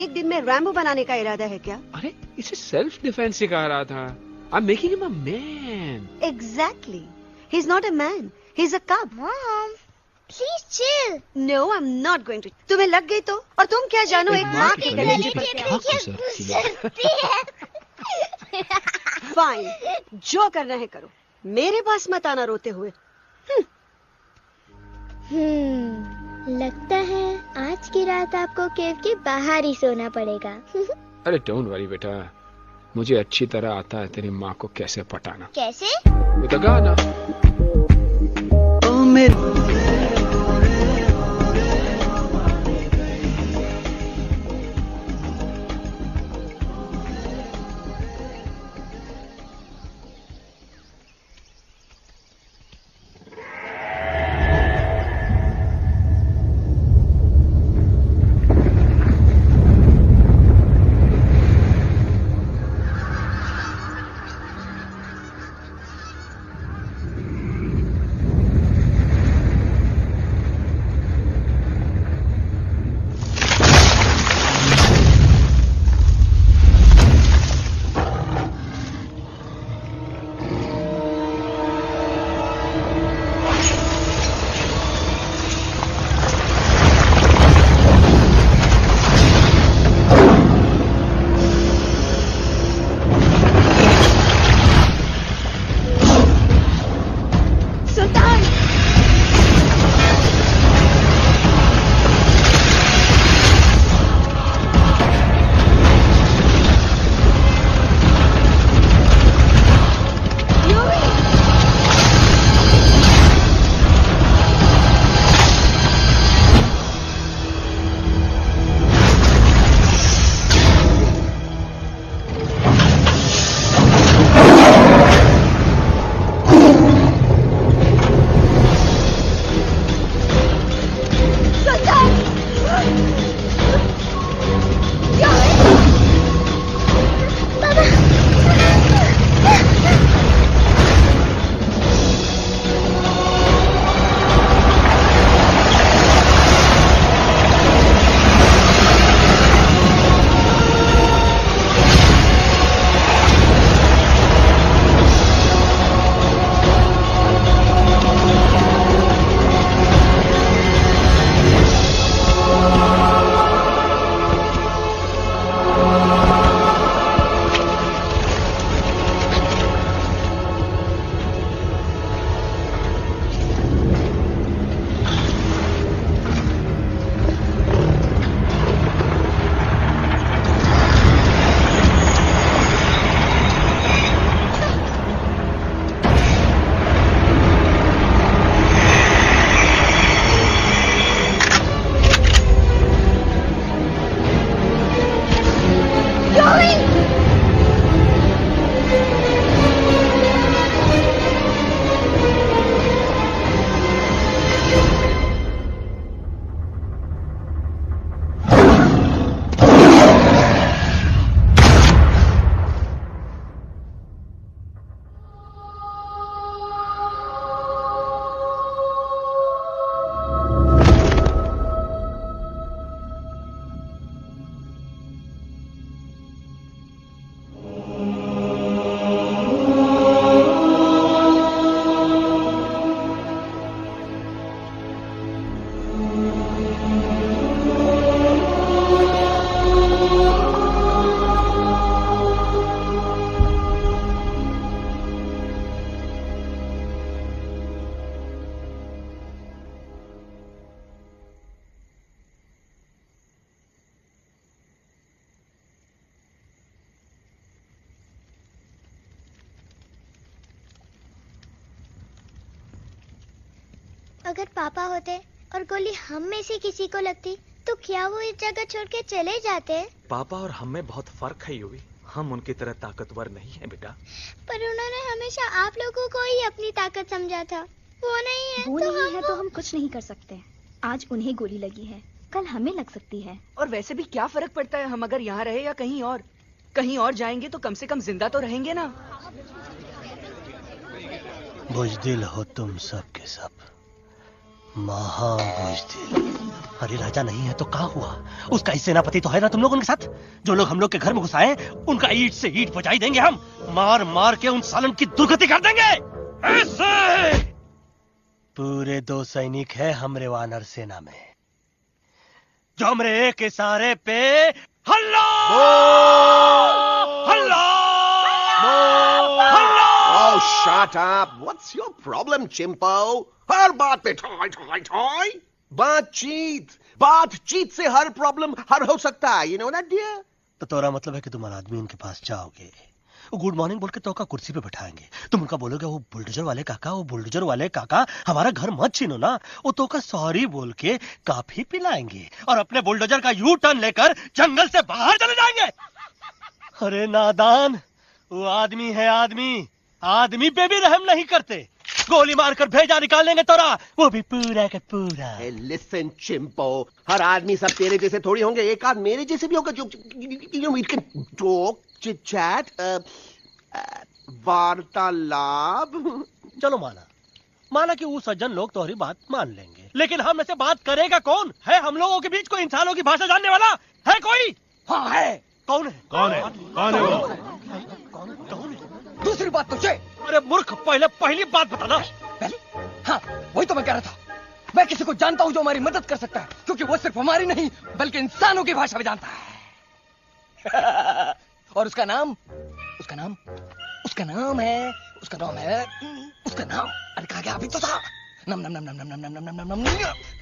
एक दिन में रैम्बो बनाने का इरादा है क्या? अरे इसे सेल्फ डिफेंस सिखा रहा था। I am making him a man. Exactly. He's not a man. He's a cub. Mom, please chill. No, I'm not going to. तुम्हें लग गई तो? और तुम क्या जानो एक माँ के गले गले पे पे क्या गुजरती है। फाइन, जो करना है करो, मेरे पास मत आना रोते हुए। लगता है आज की रात आपको केव के बाहर ही सोना पड़ेगा। अरे डोंट वरी बेटा, मुझे अच्छी तरह आता है तेरी माँ को कैसे पटाना। कैसे? विद अ गाना। ओ मेरे अगर पापा होते और गोली हम में से किसी को लगती तो क्या वो इस जगह छोड़ के चले जाते? पापा और हम में बहुत फर्क है यूवी। हम उनकी तरह ताकतवर नहीं है बेटा। पर उन्होंने हमेशा आप लोगों को ही अपनी ताकत समझा था। वो नहीं है वो तो नहीं है तो हम कुछ नहीं कर सकते। आज उन्हें गोली लगी है, कल हमें लग सकती है। और वैसे भी क्या फर्क पड़ता है हम अगर यहाँ रहे या कहीं और? कहीं और जाएंगे तो कम से कम जिंदा तो रहेंगे ना। बुज़दिल हो तुम सब के सब, महाबुजदिल। अरे राजा नहीं है तो क्या हुआ? उसका ही सेनापति तो है ना तुम लोग उनके साथ। जो लोग हम लोग के घर में घुसाए उनका ईंट से ईंट बजाई देंगे हम। मार मार के उन सालन की दुर्गति कर देंगे ऐसे। पूरे 2 सैनिक है हमरे वानर सेना में जो हमरे एक इशारे पे हल्ला हल्ला हल्ला। Oh, shut up! What's your problem, चिंपो? हर बात पे ठॉय ठॉय ठॉय। बातचीत से हर प्रॉब्लम हल हो सकता है। You know that, dear? तो तोरा मतलब है कि तुम आदमी उनके पास जाओगे, गुड मॉर्निंग बोल के तो का कुर्सी पे बैठाएंगे, तुम उनका बोलोगे वो बुलडोजर वाले काका हमारा घर मत छीनो ना, वो तो का सॉरी बोल के काफी पिलाएंगे और अपने बुलडोजर का यू टर्न लेकर जंगल से बाहर चले जाएंगे। अरे नादान, वो आदमी है आदमी पे भी रहम नहीं करते। गोली मारकर भेजा निकालेंगे तोरा, वो भी पूरा का पूरा। Listen, चिंपो, हर आदमी सब तेरे जैसे थोड़ी होंगे, एक आध मेरे जैसे भी होगा जो we can talk, chit chat, वार्तालाप। चलो माना कि वो सज्जन लोग तुम्हारी बात मान लेंगे, लेकिन हम ऐसे बात करेगा कौन? है हम लोगों के बीच कोई इंसानों की भाषा जानने वाला है कोई? हाँ है। कौन है वो? दूसरी बात तुझे। अरे मूर्ख, पहली बात बताना। पहले? हाँ, वही तो मैं कह रहा था। मैं किसी को जानता हूँ जो हमारी मदद कर सकता है, क्योंकि वो सिर्फ हमारी नहीं बल्कि इंसानों की भाषा भी जानता है। और उसका नाम है अरे कहा गया अभी तो था। नम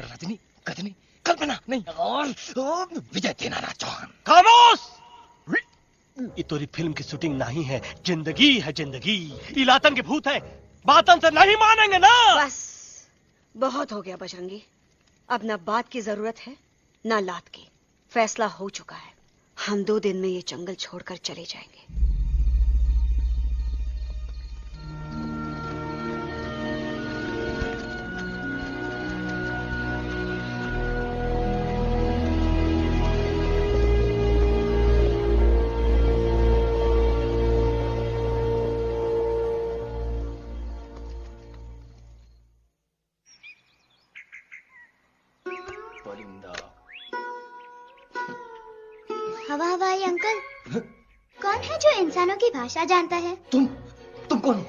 रजनी गजनी कल्पना नहीं और विजय देनारा चौहान। खामोश! ये तोरी फिल्म की शूटिंग नहीं है, जिंदगी है जिंदगी। इलातन के भूत है, बातन से नहीं मानेंगे ना। बस बहुत हो गया बजरंगी, अब ना बात की जरूरत है ना लात की। फैसला हो चुका है, हम 2 दिन में ये जंगल छोड़कर चले जाएंगे। हवाई अंकल, कौन है जो इंसानों की भाषा जानता है? तुम कौन?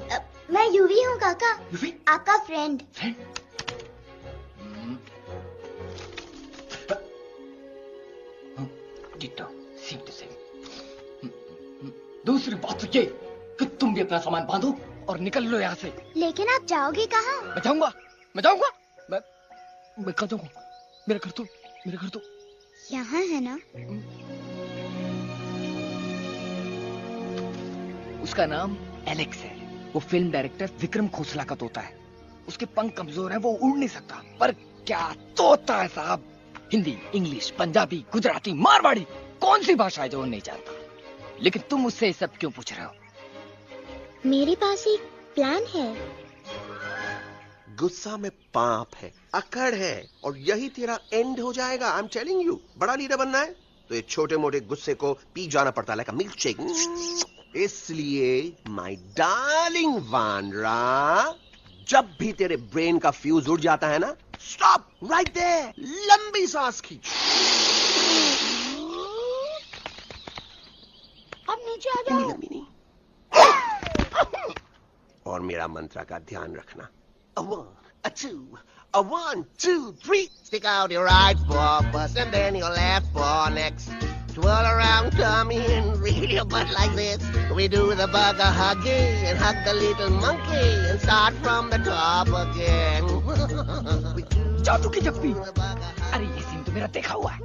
मैं यूवी हूँ काका। यूवी? आपका फ्रेंड। Same to same. दूसरी बात तो ये कि तुम भी अपना सामान बांधो और निकल लो यहाँ से। लेकिन आप जाओगे कहाँ? मैं जाऊंगा मैं कहाँ जाऊंगा? मेरा घर तो यहाँ है ना। उसका नाम एलेक्स है। वो फिल्म डायरेक्टर विक्रम खोसला का तोता है। उसके पंख कमजोर हैं, वो उड़ नहीं सकता, पर क्या तोता है साहब। हिंदी, इंग्लिश, पंजाबी, गुजराती, मारवाड़ी, कौन सी भाषा है जो वो नहीं जानता? लेकिन तुम उससे ये सब क्यों पूछ रहे हो? मेरे पास एक प्लान है। गुस्सा में पाप है, अकड़ है, और यही तेरा एंड हो जाएगा। आई एम टेलिंग यू। बड़ा लीडर बनना है तो ये छोटे मोटे गुस्से को पी जाना पड़ता है, लाइक अ मिल्क शेक। इसलिए माय डार्लिंग वानरा, जब भी तेरे ब्रेन का फ्यूज उड़ जाता है ना, स्टॉप राइट देयर, लंबी सांस खींच। अब नीचे आ जाओ। और मेरा मंत्र का ध्यान रखना। A 1, a 2, a 1, 2, 3. Stick out your right paw first and then your left paw next. Twirl around, come in, reel your butt like this. We do the bugger hugging and hug the little monkey and start from the top again. जादू की जप्पी। अरे ये scene तो मेरा देखा हुआ है।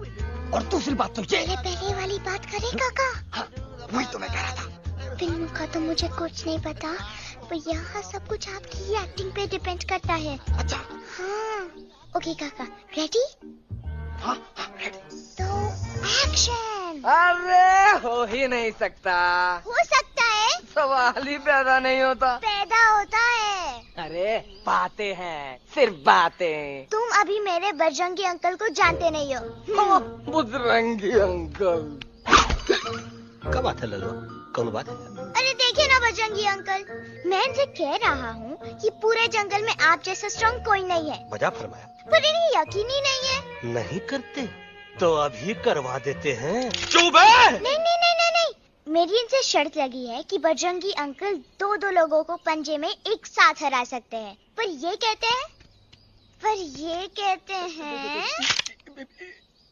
और दूसरी बात तो ये। पहले वाली बात करें काका? हाँ, वही तो मैं कह रहा था। फिल्म का तो मुझे कुछ नहीं पता, पर यहाँ सब कुछ आपकी एक्टिंग पे डिपेंड करता है। अच्छा। हाँ। ओके काका, रेडी? हाँ, रेडी। तो एक्शन। अरे हो ही नहीं सकता। हो सकता है। सवाल ही पैदा नहीं होता। पैदा होता है। अरे बातें हैं, सिर्फ बातें। तुम अभी मेरे बजरंगी अंकल को जानते नहीं हो। बजरंगी अंकल। क्या बात है ललवा, कौन बात है? अरे देखिए ना बजरंगी अंकल, मैं इनसे कह रहा हूँ कि पूरे जंगल में आप जैसा स्ट्रॉन्ग कोई नहीं है। वजह फरमाया। पर इन्हें यकीन ही नहीं है। नहीं करते तो अभी करवा देते हैं। चुप है। नहीं नहीं नहीं नहीं नहीं, मेरी इनसे शर्त लगी है कि बजरंगी अंकल दो लोगों को पंजे में एक साथ हरा सकते हैं। पर ये कहते हैं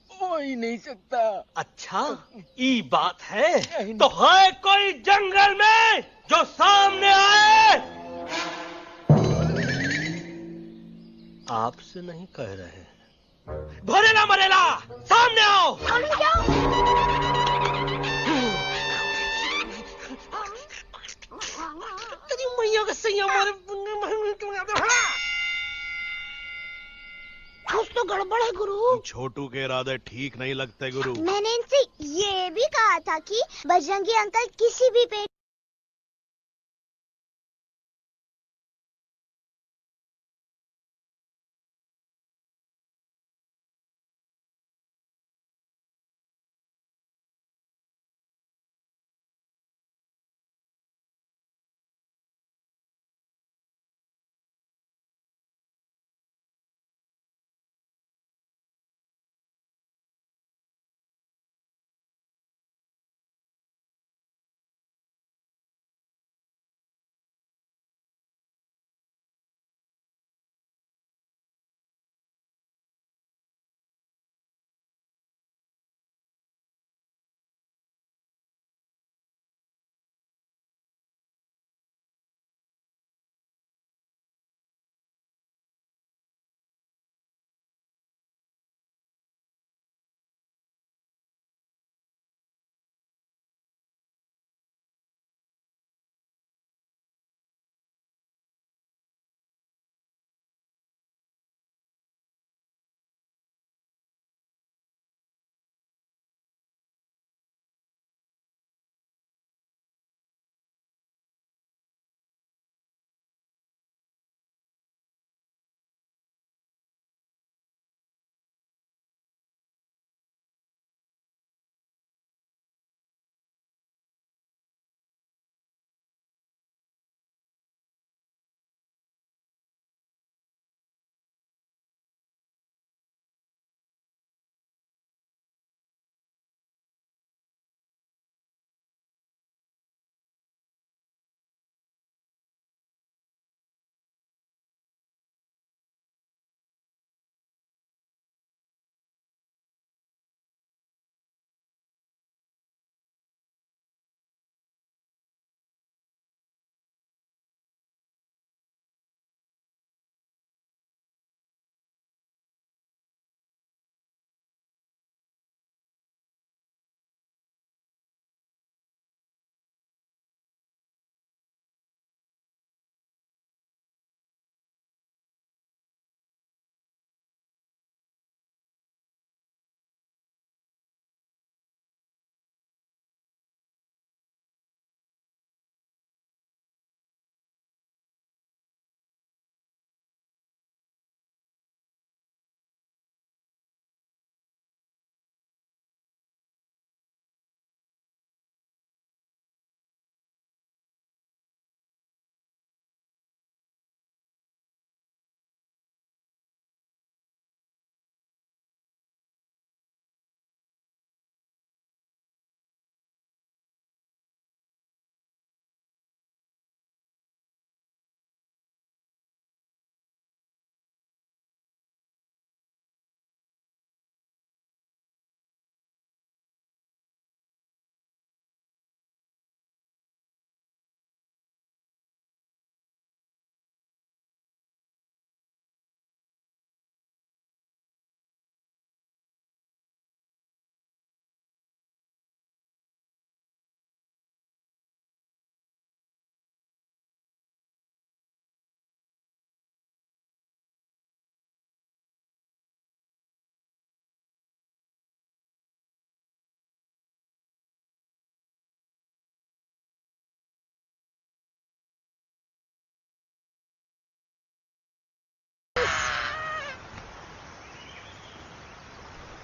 हो ही नहीं सकता। अच्छा ये बात है तो है कोई जंगल में जो सामने आए? आपसे नहीं कह रहे, भरेला मरेला सामने आओ। मैया का सही हमारे कुछ तो गड़बड़ है गुरु। छोटू के इरादे ठीक नहीं लगते गुरु। मैंने इनसे ये भी कहा था कि बजरंगी अंकल किसी भी पेड़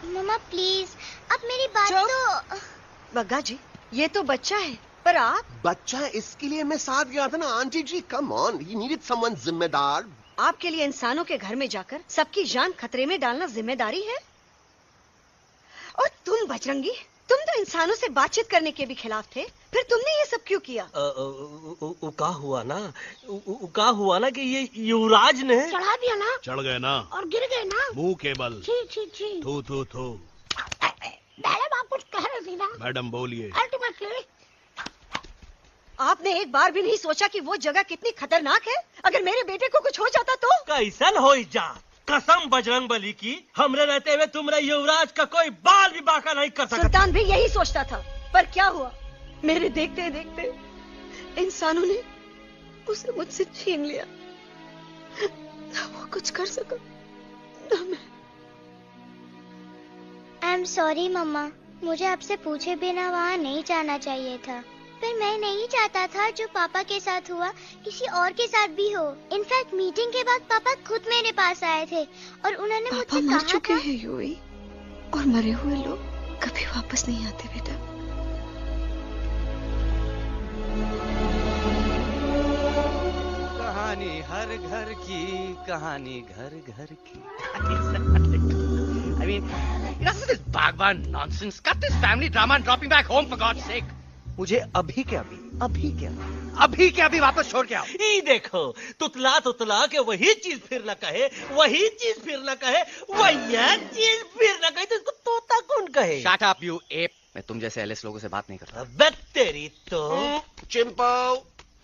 मम्मा प्लीज अब मेरी बात तो। बग्गा जी, ये तो बच्चा है, पर आप? बच्चा इसके लिए मैं साथ गया था ना aunty ji. Come on, he needed someone जिम्मेदार। आपके लिए इंसानों के घर में जाकर सबकी जान खतरे में डालना जिम्मेदारी है? और तुम बजरंगी, तुम तो इंसानों से बातचीत करने के भी खिलाफ थे, फिर तुमने ये सब क्यों किया? का हुआ ना कि ये युवराज ने चढ़ा दिया ना, चढ़ गए ना और गिर गए ना, मुंह के बल। छी छी छी। थू थू थू। मैडम आप कुछ कह रही थी ना? मैडम बोलिए। अल्टीमेटली आपने एक बार भी नहीं सोचा कि वो जगह कितनी खतरनाक है? अगर मेरे बेटे को कुछ हो जाता तो? कैसन हो जा, कसम बजरंग बली की, हमरे रहते हुए तुम्हारे युवराज का कोई बाल भी बाका नहीं कर सकता। सुल्तान भी यही सोचता था, पर क्या हुआ? मेरे देखते देखते इंसानों ने उसे मुझसे छीन लिया। ना वो कुछ कर सका, ना मैं। आई एम सॉरी मम्मा, मुझे आपसे पूछे बिना वहाँ नहीं जाना चाहिए था। पर मैं नहीं चाहता था जो पापा के साथ हुआ किसी और के साथ भी हो। इनफैक्ट मीटिंग के बाद पापा खुद मेरे पास आए थे और उन्होंने मुझसे मर कहा चुके था हैं यूई, और मरे हुए लोग कभी वापस नहीं आते बेटा। कहानी हर घर की, कहानी घर घर की। I mean, enough with this Bhagwan nonsense. Cut this family drama and drop me back home for God's sake. मुझे अभी के अभी वापस छोड़ के आओ। ई देखो, तुतला तुतला के वही चीज फिर न कहे, वही चीज फिर न कहे, वही चीज फिर न कहे, तो इसको तोता कौन कहे? Shut up, you ape. मैं तुम जैसे एलिस लोगों से बात नहीं करता। अबे तेरी तो। चिंपो।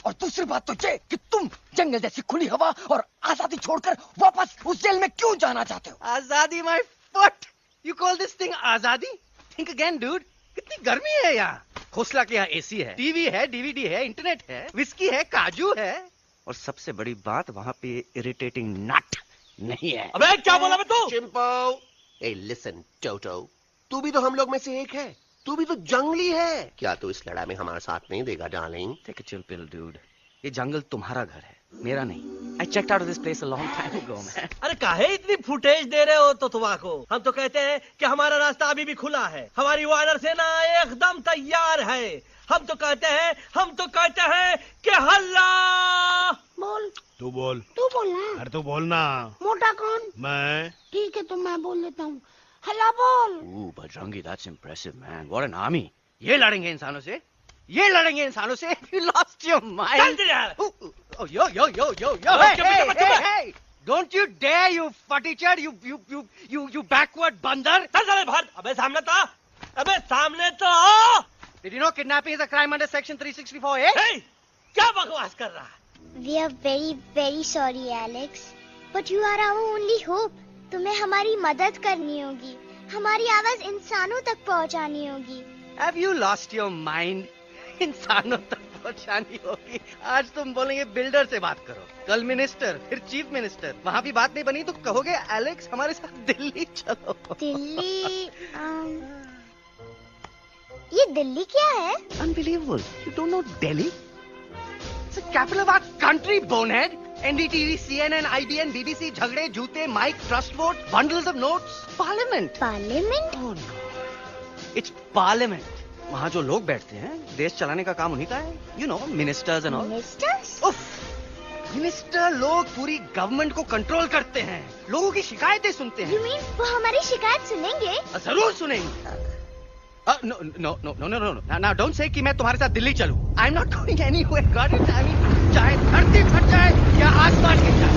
और दूसरी बात तो ये कि तुम जंगल जैसी खुली हवा और आजादी छोड़कर वापस उस जेल में क्यों जाना चाहते हो? आजादी my foot. You call this thing आजादी? Think again, dude. कितनी गर्मी है यहाँ। खोसला के यहाँ एसी है, टीवी है, डीवीडी है, इंटरनेट है, विस्की है, काजू है, और सबसे बड़ी बात वहाँ पे इरिटेटिंग नट नहीं है। अबे क्या बोला मैं तू? चिंपो। ए लिसन टोटो, तू भी तो हम लोग में से एक है। तू भी तो जंगली है। क्या तू इस लड़ाई में हमारा साथ नहीं देगा darling? Take a chill pill, dude. ये जंगल तुम्हारा घर है, मेरा नहीं। I checked out of this place a long time ago, man. अरे काहे इतनी फुटेज दे रहे हो तो तुम्हारा? हम तो कहते हैं कि हमारा रास्ता अभी भी खुला है, हमारी वानर सेना एकदम तैयार है। हम तो कहते हैं कि हल्ला। बोल। तू बोल। तू बोलना। अरे तू बोलना। मोटा कौन? मैं। ठीक है तो मैं बोल लेता हूँ। हल्ला बोल। Ooh, Bajrangi, that's impressive, man. What an army. ये लड़ेंगे इंसानों से? ये लड़ेंगे इंसानों से? You lost your mind. Oh, yo. Hey. Don't you dare, you fatty-chad, you backward बंदर. चल बाहर. अबे सामने तो आओ. Did you know kidnapping is a crime under section 364A? Hey, क्या बकवास कर रहा है? We are very very sorry Alex, but you are our only hope. तुम्हें हमारी मदद करनी होगी, हमारी आवाज इंसानों तक पहुंचानी होगी। Have you lost your mind? इंसानों तक पहुंचानी होगी। आज तुम बोलेंगे बिल्डर से बात करो, कल मिनिस्टर, फिर चीफ मिनिस्टर। वहाँ भी बात नहीं बनी तो कहोगे एलेक्स हमारे साथ दिल्ली चलो। दिल्ली? ये दिल्ली क्या है? Unbelievable. You don't know Delhi? It's the capital of our country, bonehead. NDTV, CNN, IBN, BBC, झगड़े, जूते, mic, trust vote, bundles of notes, parliament. Parliament? Oh no. It's parliament. वहाँ जो लोग बैठते हैं, देश चलाने का काम उन्हीं का है। You know, ministers and all. Ministers? उफ, मिनिस्टर लोग पूरी गवर्नमेंट को कंट्रोल करते हैं, लोगों की शिकायतें सुनते हैं। You mean वो हमारी शिकायत सुनेंगे? जरूर सुनेंगे। No. Now don't say कि मैं तुम्हारे साथ दिल्ली चलूं. I'm not going anywhere. Got it? I mean, चाहे धरती फट जाए या आसमान गिर जाए।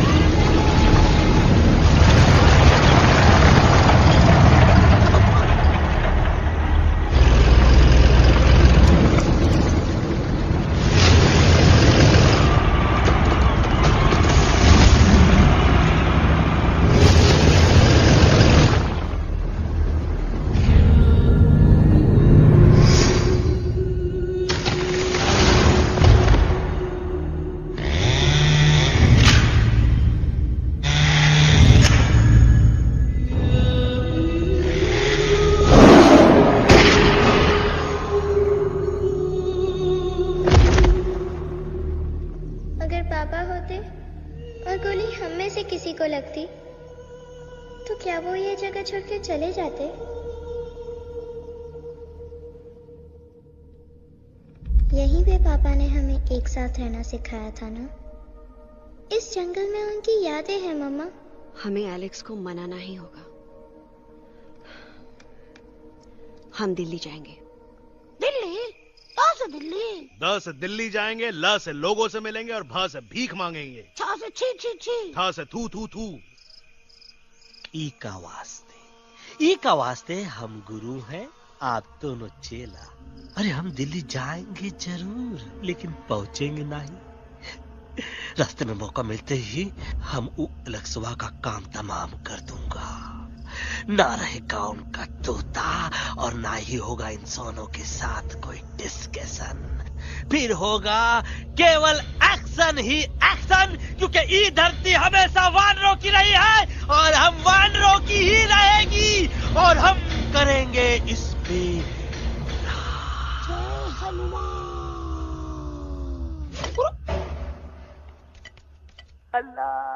किसी को लगती तो क्या वो ये जगह छोड़ के चले जाते? यहीं पे पापा ने हमें एक साथ रहना सिखाया था ना। इस जंगल में उनकी यादें हैं मम्मा। हमें एलेक्स को मनाना ही होगा। हम दिल्ली जाएंगे। दिल्ली? कहाँ से दिल्ली? द से दिल्ली जाएंगे, ल से लोगों से मिलेंगे और भ से भीख मांगेंगे, छ से छी छी छी, थ से थू थू थू। ई का वास्ते हम गुरु हैं, आप दोनों चेला। अरे हम दिल्ली जाएंगे जरूर, लेकिन पहुंचेंगे नहीं। रास्ते में मौका मिलते ही हम अलक्सवा का काम तमाम कर दूंगा। ना रहेगा उनका तोता और ना ही होगा इंसानों के साथ कोई डिस्कशन। फिर होगा केवल एक्शन ही एक्शन, क्योंकि ये धरती हमेशा वानरों की रही है और हम वानरों की ही रहेगी, और हम करेंगे इस पे जय हनुमान। अल्लाह।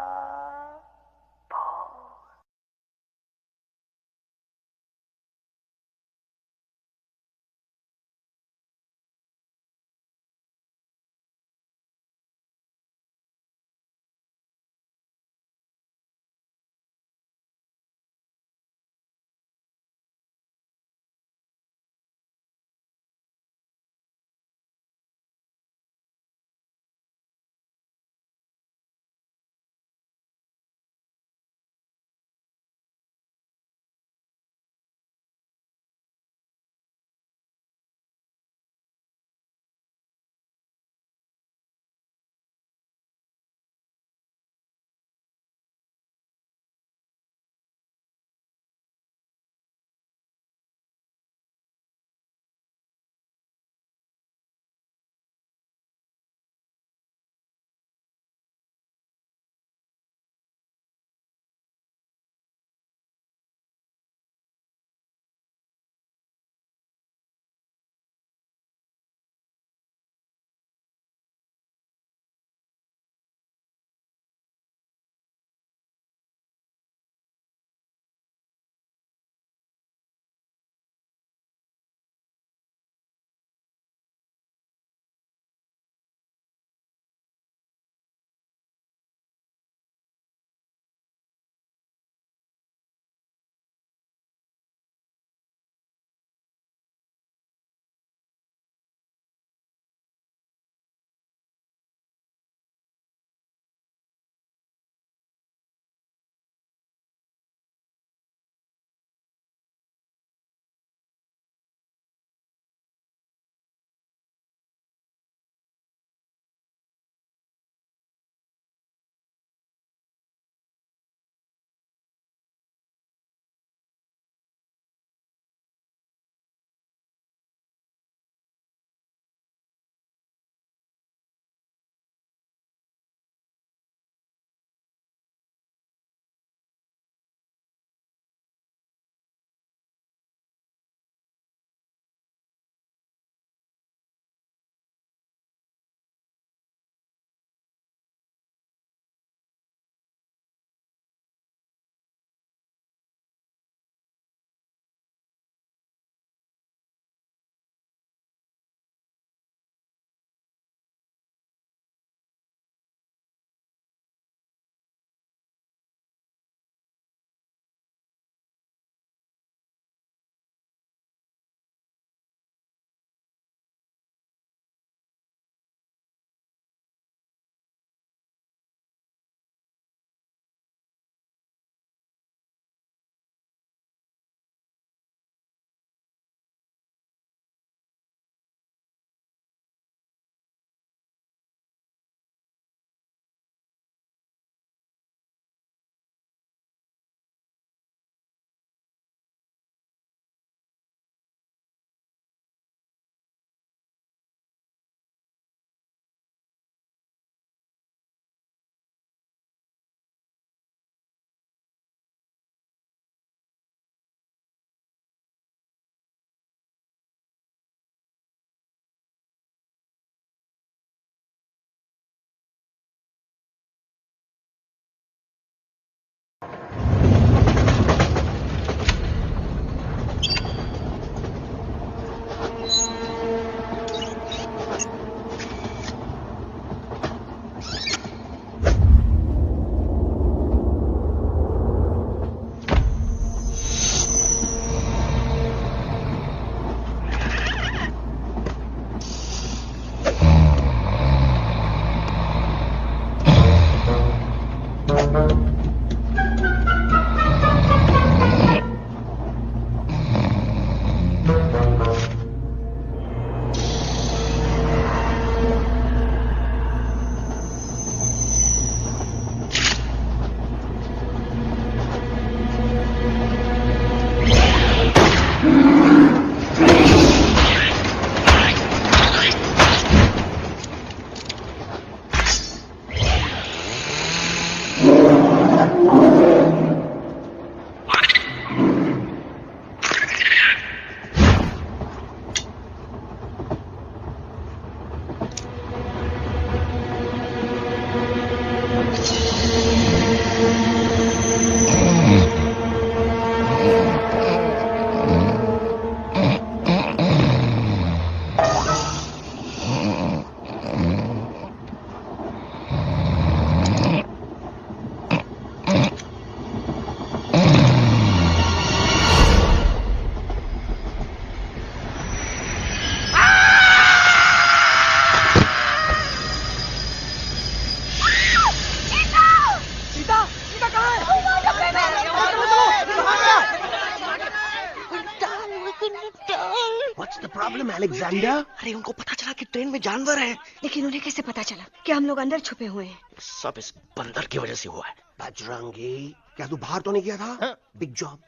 अलेक्जेंडर? अरे उनको पता चला कि ट्रेन में जानवर है। लेकिन उन्हें कैसे पता चला कि हम लोग अंदर छुपे हुए हैं? सब इस बंदर की वजह से हुआ है। बजरंगी, क्या तू बाहर तो नहीं गया था? Big job,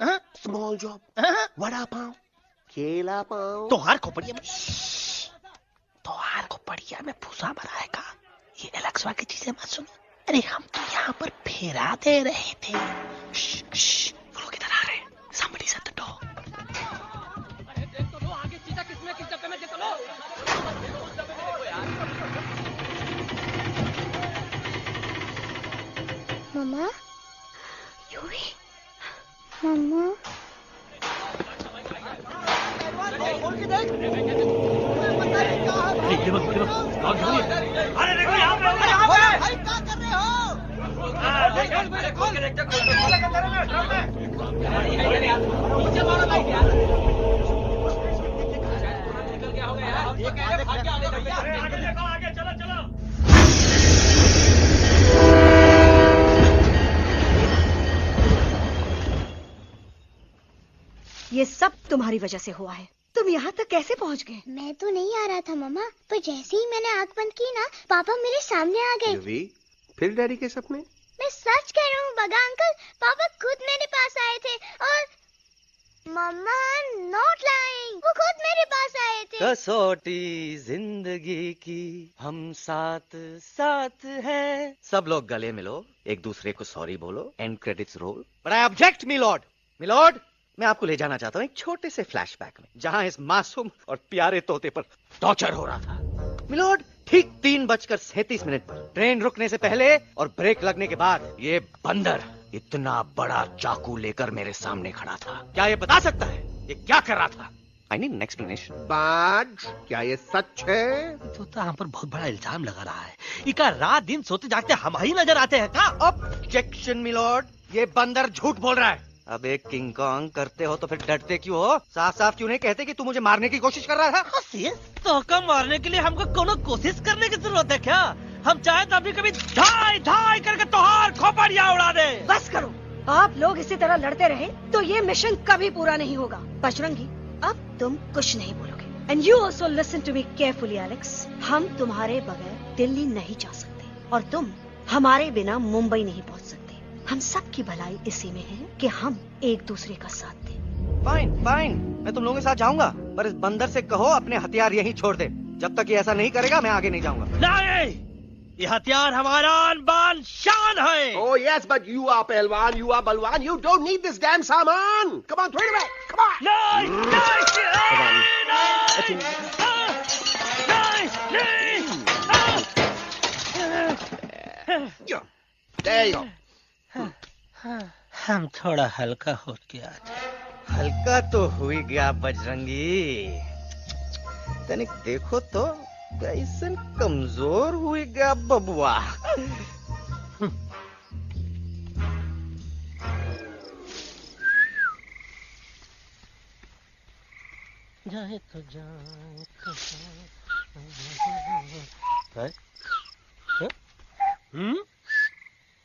small job, vada pav, केला पाव। तोहार खोपड़िया में भूसा भराएगा। ये एलेक्सवा की चीजें मत सुनो। अरे हम तो यहाँ पर फेरा दे रहे थे। वो लोग इधर आ रहे हैं। Somebody's at the door. अरे देख तो लो आगे सीधा किसमें किस डब्बे में देख तो लो। मम्मा, मम्मा, अरे देखो यहाँ पे भाई क्या कर रहे ये सब तुम्हारी वजह से हुआ है। तुम यहाँ तक कैसे पहुँच गए? मैं तो नहीं आ रहा था मम्मा, पर जैसे ही मैंने आंख बंद की ना, पापा मेरे सामने आ गए। युवी, फिर डैडी के सपने? मैं सच कह रहा हूँ बगा अंकल, पापा खुद मेरे पास आए थे और मम्मा नॉट लाइंग, वो खुद मेरे पास आए थे। कसौटी जिंदगी की हम साथ साथ हैं। सब लोग गले मिलो, एक दूसरे को सॉरी बोलो, and credits roll. But I object milord, मैं आपको ले जाना चाहता हूँ एक छोटे से फ्लैशबैक में, जहां इस मासूम और प्यारे तोते पर टॉर्चर हो रहा था। मिलॉर्ड, ठीक 3:37 पर ट्रेन रुकने से पहले और ब्रेक लगने के बाद ये बंदर इतना बड़ा चाकू लेकर मेरे सामने खड़ा था। क्या ये बता सकता है ये क्या कर रहा था? I need an explanation. बाज, क्या ये सच है? तो हम पर बहुत बड़ा इल्जाम लगा रहा है। इका रात दिन सोते जागते हम ही नजर आते हैं का? ऑब्जेक्शन मिलॉर्ड, ये बंदर झूठ बोल रहा है। अब एक किंग कॉन्ग करते हो तो फिर डरते क्यों हो? साफ साफ क्यों नहीं कहते कि तू मुझे मारने की कोशिश कर रहा था? तो कम मारने के लिए हमको कोनो कोशिश करने की जरूरत है क्या? हम चाहे तो अभी कभी धाई धाई करके तोहार खोपड़िया उड़ा दे। बस करो, आप लोग इसी तरह लड़ते रहे तो ये मिशन कभी पूरा नहीं होगा। बजरंगी, अब तुम कुछ नहीं बोलोगे। And you also listen to me carefully Alex. हम तुम्हारे बगैर दिल्ली नहीं जा सकते और तुम हमारे बिना मुंबई नहीं पहुंच सकते। हम सब की भलाई इसी में है कि हम एक दूसरे का साथ दें। फाइन, मैं तुम लोगों के साथ जाऊंगा, पर इस बंदर से कहो अपने हथियार यहीं छोड़ दे। जब तक ये ऐसा नहीं करेगा मैं आगे नहीं जाऊंगा। नहीं, ये हथियार हमारा आन-बान शान है। Oh yes, but you are पहलवान, you are बलवान, you don't need this damn सामान. Come on, throw it away. Come on. नहीं। There you go. हम थोड़ा हल्का हो गया। हल्का तो हुई गया बजरंगी, तनिक देखो तो कैसन कमजोर हुई गया बबुआ। जाए तो जाए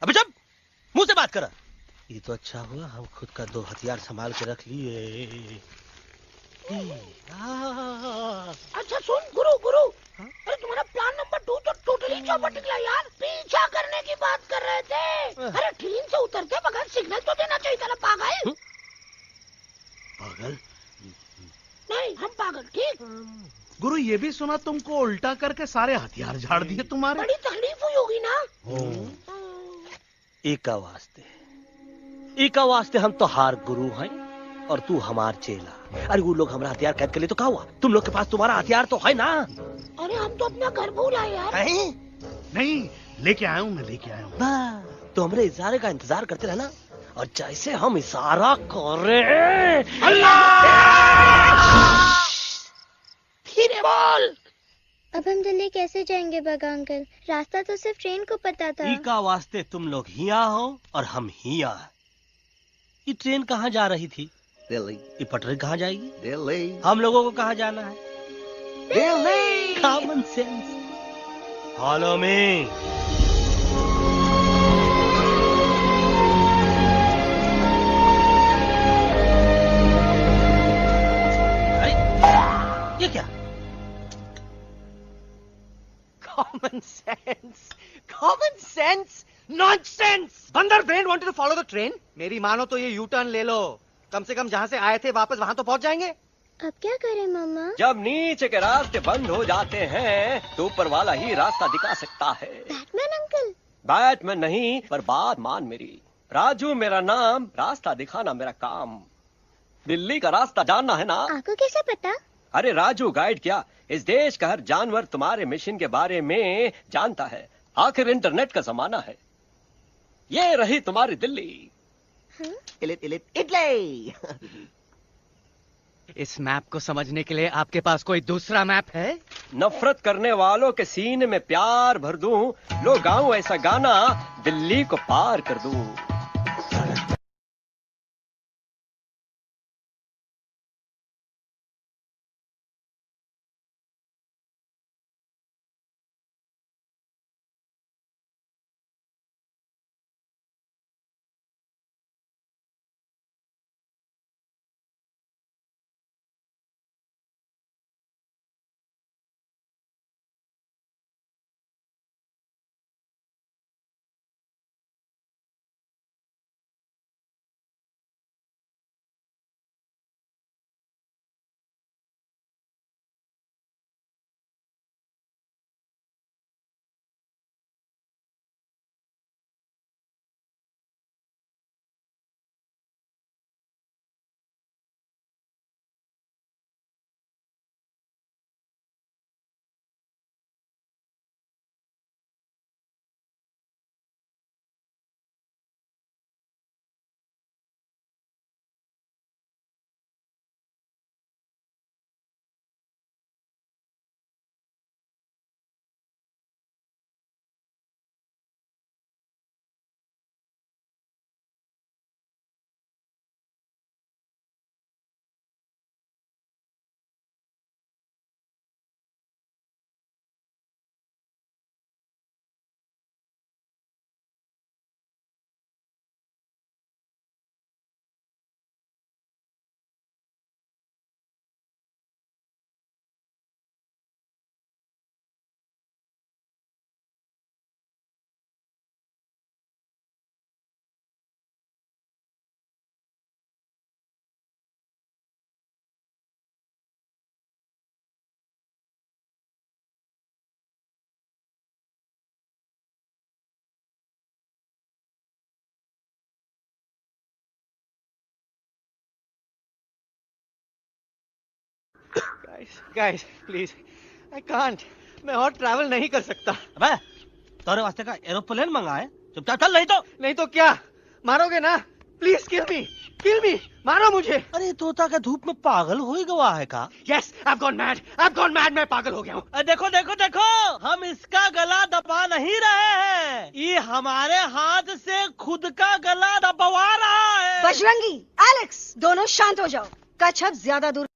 अबे जब मुंह से बात करा। ये तो अच्छा हुआ हम खुद का 2 हथियार संभाल के रख लिए। अच्छा सुन गुरु, अरे तुम्हारा प्लान नंबर 2 तो टोटली चौपट निकला यार। पीछा करने की बात कर रहे थे। अरे ट्रेन से उतरते बगैर सिग्नल तो देना चाहिए था ना पागल। पागल? नहीं, हम पागल, ठीक। गुरु, ये भी सुना तुमको उल्टा करके सारे हथियार झाड़ दिए तुम्हारे। बड़ी तकलीफ हुई होगी ना। एका वास्ते हम तो हार गुरु हैं और तू हमार चेला। अरे वो लोग हमारा हथियार कैद कर ले तो क्या हुआ? तुम लोग के पास तुम्हारा हथियार तो है ना। अरे हम तो अपना घर भूल आए यार। नहीं, लेके आया हूँ, मैं लेके आया हूँ। तो हमारे इशारे का इंतजार करते रहना और जैसे हम इशारा कर रहे अल्लाह धीरे बोल। अब हम दिल्ली कैसे जाएंगे बगा अंकल? रास्ता तो सिर्फ ट्रेन को पता था। का वास्ते तुम लोग हिया हो और हम हिया। ये ट्रेन कहाँ जा रही थी? दिल्ली। ये पटरी कहाँ जाएगी? दिल्ली। हम लोगों को कहाँ जाना है? Delhi. Common sense. Follow me. ये क्या? Common sense. Common sense. Nonsense. बंदर brain wanted to follow the train. मेरी मानो तो ये U-turn ले लो. कम से कम जहाँ से आए थे वापस वहाँ तो पहुँच जाएंगे. अब क्या करें मामा? जब नीचे के रास्ते बंद हो जाते हैं तो ऊपर वाला ही रास्ता दिखा सकता है. Batman uncle. बैटमैन नहीं, पर बात मान मेरी. राजू मेरा नाम, रास्ता दिखाना मेरा काम. दिल्ली का रास्ता जानना है ना? आपको कैसे पता? अरे राजू गाइड क्या, इस देश का हर जानवर तुम्हारे मिशन के बारे में जानता है. आखिर इंटरनेट का जमाना है. ये रही तुम्हारी दिल्ली. इटली. इस मैप को समझने के लिए आपके पास कोई दूसरा मैप है? नफरत करने वालों के सीने में प्यार भर दूं, लो गाऊं ऐसा गाना, दिल्ली को पार कर दूं. Guys, please. I can't. मैं और ट्रैवल नहीं कर सकता. अबे, तोरे वास्ते का एरोप्लेन मंगाए? चुपचाप चल, नहीं तो क्या? मारोगे ना? प्लीज किल मी, मारो मुझे. अरे तोता के धूप में पागल हो ही गवा है का? Yes, I've gone mad. मैं पागल हो गया हूँ. देखो, हम इसका गला दबा नहीं रहे हैं. ये हमारे हाथ से खुद का गला दबवा रहा है. बजरंगी, एलेक्स, दोनों शांत हो जाओ. कच्छप ज्यादा दूर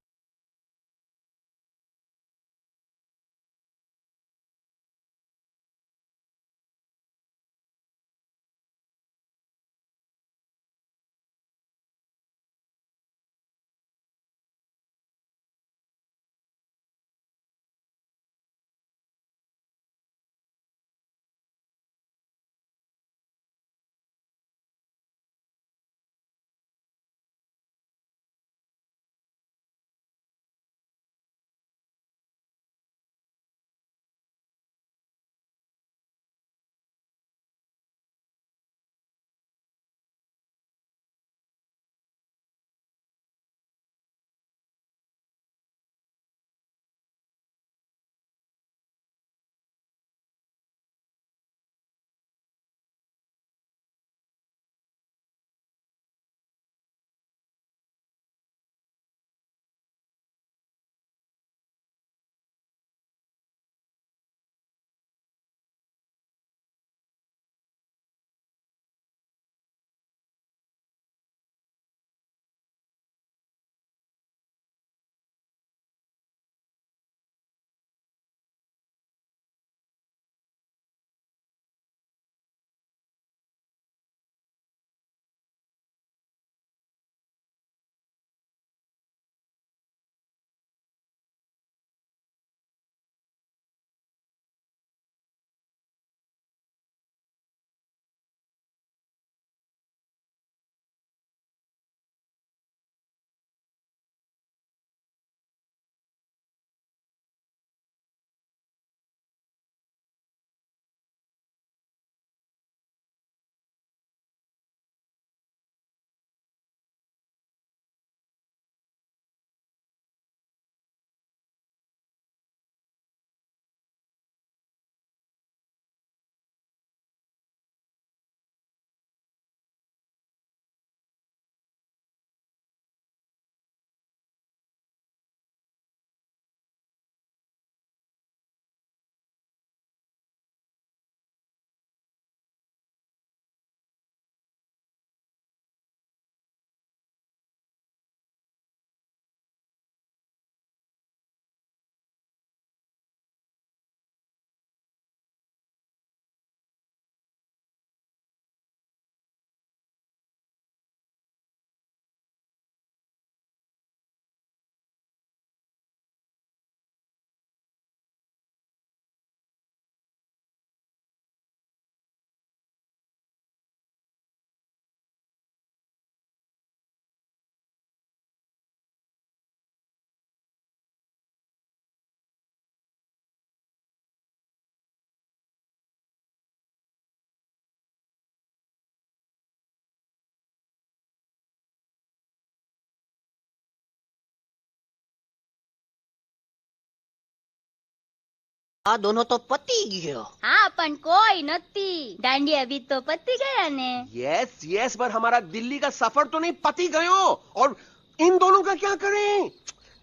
આ દોનો તો પતી ગયો. हाँ पण कोई नती दांडी अभी तो पति गया ने. यस यस, पर हमारा दिल्ली का सफर तो नहीं पति गयो. और इन दोनों का क्या करें?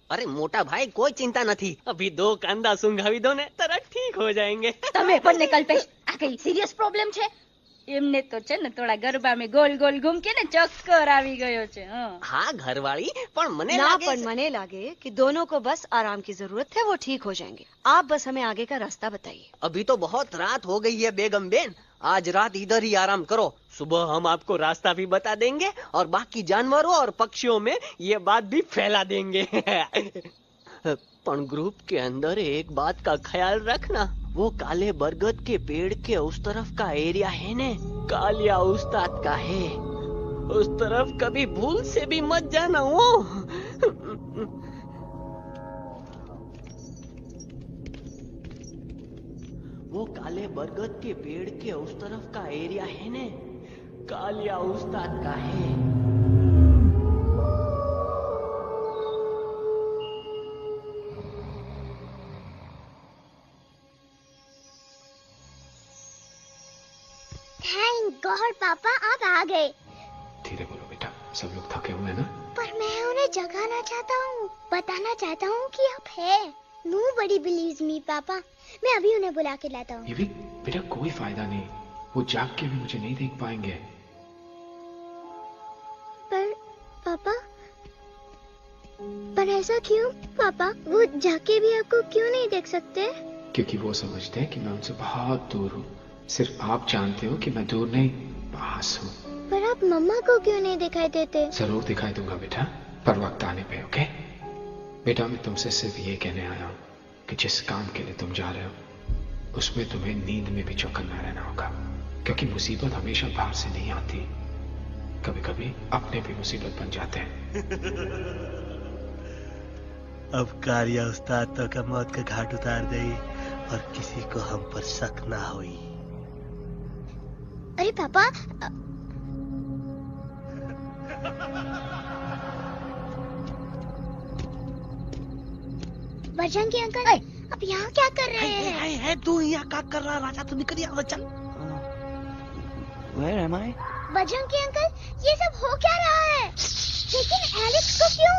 અરે મોટા ભાઈ કોઈ ચિંતા નથી. અભી દો કાંદા સુંઘાવી દો ને તરત ઠીક हो जाएंगे. તમે પણ ને કલ્પેશ આ કઈ સિરિયસ પ્રોબ્લેમ છે? એમને તો છે ને થોડા ગરબામાં ગોલ ગોલ ઘૂમ કે ને ચક્કર આવી ગયો છે. हाँ घरवाली पर मने ना लागे पर मने लागे कि दोनों को बस आराम की जरूरत है, वो ठीक हो जाएंगे. आप बस हमें आगे का रास्ता बताइए. अभी तो बहुत रात हो गई है बेगम बेन. आज रात इधर ही आराम करो. सुबह हम आपको रास्ता भी बता देंगे और बाकी जानवरों और पक्षियों में ये बात भी फैला देंगे. पण ग्रुप के अंदर एक बात का ख्याल रखना, वो काले बरगद के पेड़ के उस तरफ का एरिया है ने कालिया उस्ताद का है. उस तरफ कभी भूल से भी मत जाना. वो काले बरगद के पेड़ के उस तरफ का एरिया है ने कालिया उस्ताद का है. थैंक गॉड पापा आप आ गए. धीरे बोलो बेटा, सब लोग थके हुए हैं ना. पर मैं उन्हें जगाना चाहता हूँ, बताना चाहता हूँ कि आप है. Nobody believes me पापा. मैं अभी उन्हें बुला के लाता हूँ. ये भी बेटा कोई फायदा नहीं, वो जाग के भी मुझे नहीं देख पाएंगे. पर पापा, पर ऐसा क्यों पापा? वो जाके भी आपको क्यों नहीं देख सकते? क्योंकि वो समझते हैं कि मैं उनसे बहुत दूर हूँ. सिर्फ आप जानते हो कि मैं दूर नहीं, पास हूँ. पर आप मम्मा को क्यों नहीं दिखाई देते? जरूर दिखाई दूंगा बेटा, पर वक्त आने पे. ओके बेटा, मैं तुमसे सिर्फ ये कहने आया हूँ कि जिस काम के लिए तुम जा रहे हो उसमें तुम्हें नींद में भी चौकन्ना रहना होगा. क्योंकि मुसीबत हमेशा बाहर से नहीं आती, कभी कभी अपने भी मुसीबत बन जाते हैं. अब कालिया उस्ताद तो का मौत का घाट उतार दे और किसी को हम पर शक ना हुई. अरे पापा, बजरंगी अंकल अब यहाँ क्या कर रहे हैं? है तू यहाँ क्या कर रहा? राजा तू निकल यहाँ, चल. Where am I? Bajrangi uncle, ये सब हो क्या रहा है? लेकिन एलेक्स को क्यों?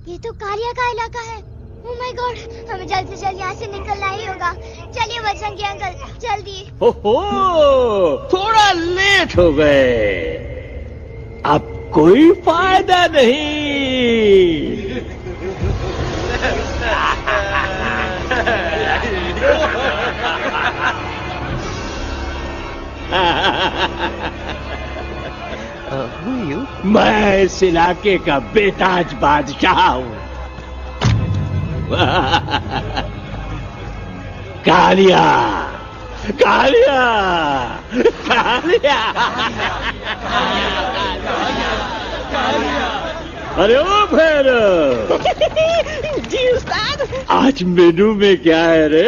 ये तो कालिया का इलाका है. ओह माय गॉड, हमें जल्द से जल्द यहाँ से निकलना ही होगा. चलिए बजरंगी अंकल, जल्दी. ओहो, थोड़ा लेट हो गए. अब कोई फायदा नहीं. Who are you? मैं इस इलाके का बेताज बादशाह हूँ. कालिया, कालिया, कालिया. अरे ओ फिर जी उस्ताद. आज मेनू में क्या है रे?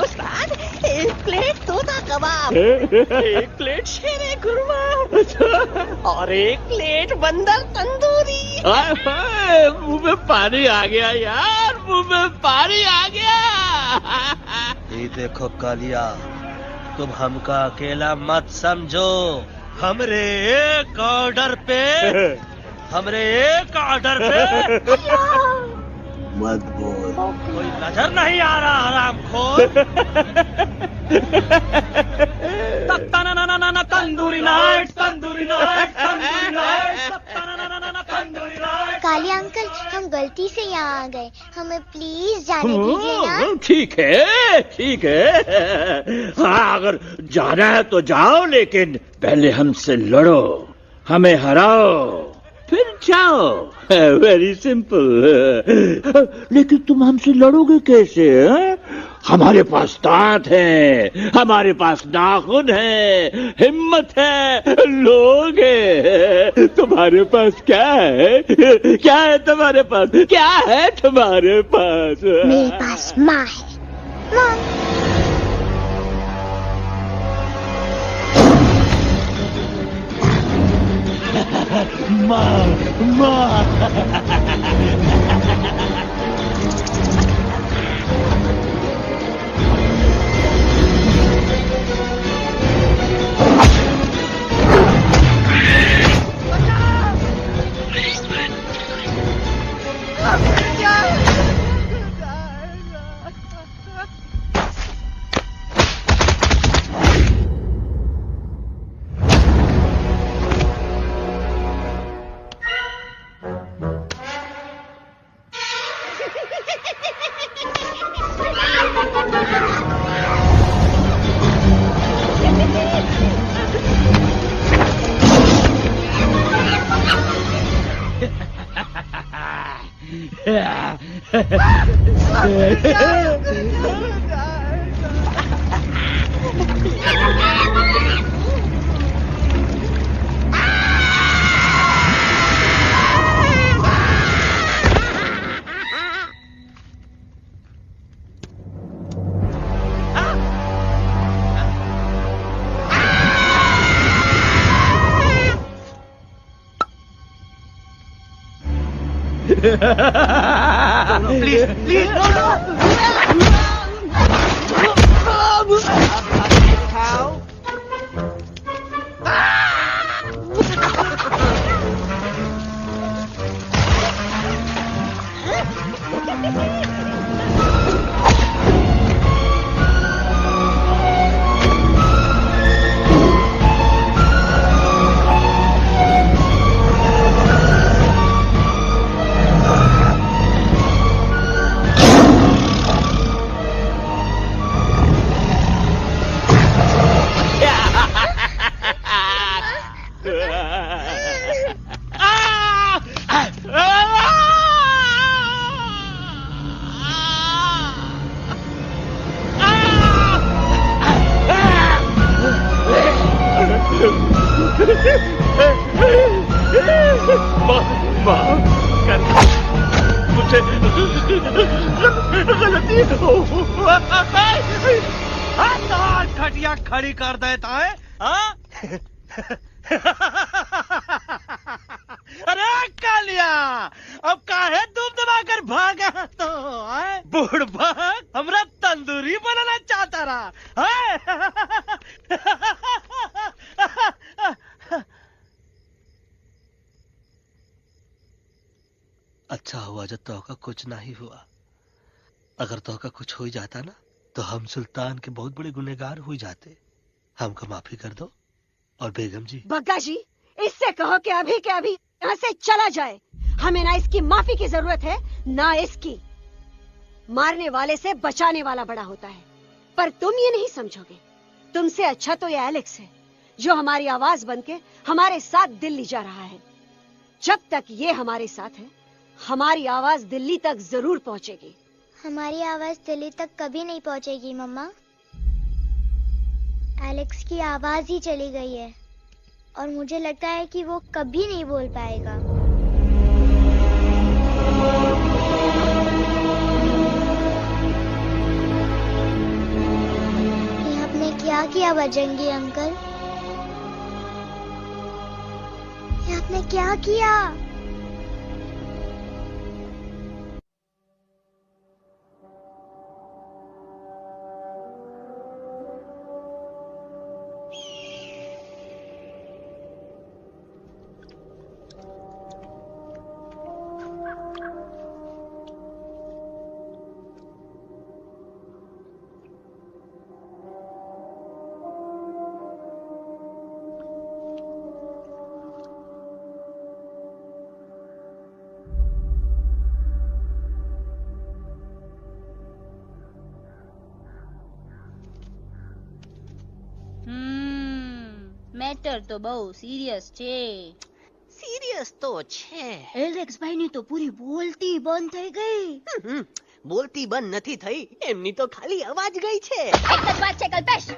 उस्ताद, एक प्लेट तोता कबाब, एक प्लेट शेरे खुरमा और एक प्लेट बंदर तंदूरी. मुंह में पानी आ गया यार, मुंह में पानी आ गया. ये देखो कालिया, तुम हमका अकेला मत समझो. हमरे एक ऑर्डर पे मत बोल. कोई नजर नहीं आ रहा हरामखोर. Tandoori night, tandoori night, tandoori night, tandoori night. Kalia uncle, हम गलती से यहाँ आ गए, हमें प्लीज जाने दीजिए ना. ठीक है, ठीक है. हाँ, अगर जाना है तो जाओ, लेकिन पहले हमसे लड़ो, हमें हराओ, फिर जाओ. Very simple. लेकिन तुम हमसे लड़ोगे कैसे? हमारे पास दांत है, हमारे पास नाखून है, हिम्मत है, लोग है. तुम्हारे पास क्या है? क्या है तुम्हारे पास? क्या है तुम्हारे पास? मेरे पास माँ है. माँ, माँ. प्लीज प्लीज खटिया खड़ी कर देता है हाँ? अरे कालिया अब काहे तुम दबाकर भागा तो बुढ़बा हमरा तंदूरी बनाना चाहता रहा अच्छा हुआ जब तोका कुछ नहीं हुआ। अगर तोका कुछ हो जाता ना तो हम सुल्तान के बहुत बड़े गुनहगार हो जाते। हमको माफी कर दो। और बेगम जी बग्गा जी इससे कहो कि अभी के अभी यहाँ से चला जाए। हमें ना इसकी माफी की जरूरत है ना इसकी। मारने वाले से बचाने वाला बड़ा होता है, पर तुम ये नहीं समझोगे। तुमसे अच्छा तो ये एलेक्स है जो हमारी आवाज बनके हमारे साथ दिल्ली जा रहा है। जब तक ये हमारे साथ है हमारी आवाज दिल्ली तक जरूर पहुंचेगी। हमारी आवाज दिल्ली तक कभी नहीं पहुंचेगी मम्मा। एलेक्स की आवाज ही चली गई है और मुझे लगता है कि वो कभी नहीं बोल पाएगा। ये आपने क्या किया बजरंगी अंकल? ये आपने क्या किया? મેટર તો બહુ સિરિયસ છે. सीरियस तो छे. એલેક્સ ભાઈની તો પૂરી બોલતી બંધ થઈ ગઈ. बोलती बंद નથી થઈ, એમની તો ખાલી અવાજ ગઈ છે. એક જ વાત છે કલ્પેશ.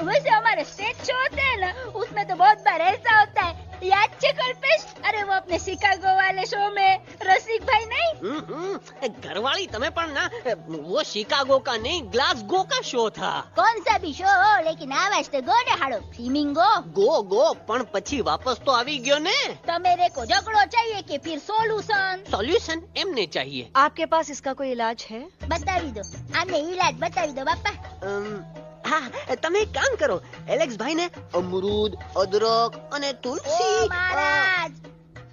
वैसे हमारे स्टेज शो होते हैं ना उसमें तो बहुत बार ऐसा होता है. याद है कल्पेश? अरे वो अपने शिकागो वाले शो में रसिक भाई नहीं घरवाली तमें पण ना वो शिकागो का नहीं ग्लासगो का शो था. कौन सा भी शो हो लेकिन आवाज तो गो ने हाड़ो फ्लेमिंगो गो पण પછી વાપસ તો આવી ગયો ને. तो मेरे को झगड़ो चाहिए कि फिर सॉल्यूशन एमने चाहिए. आपके पास इसका कोई इलाज है? बतावी दो. आने इलाज बतावी दो बापा. हाँ તમે એક કામ કરો, એલેક્સ ભાઈ ને અમરૂદ, અદરક અને તુલસી. महाराज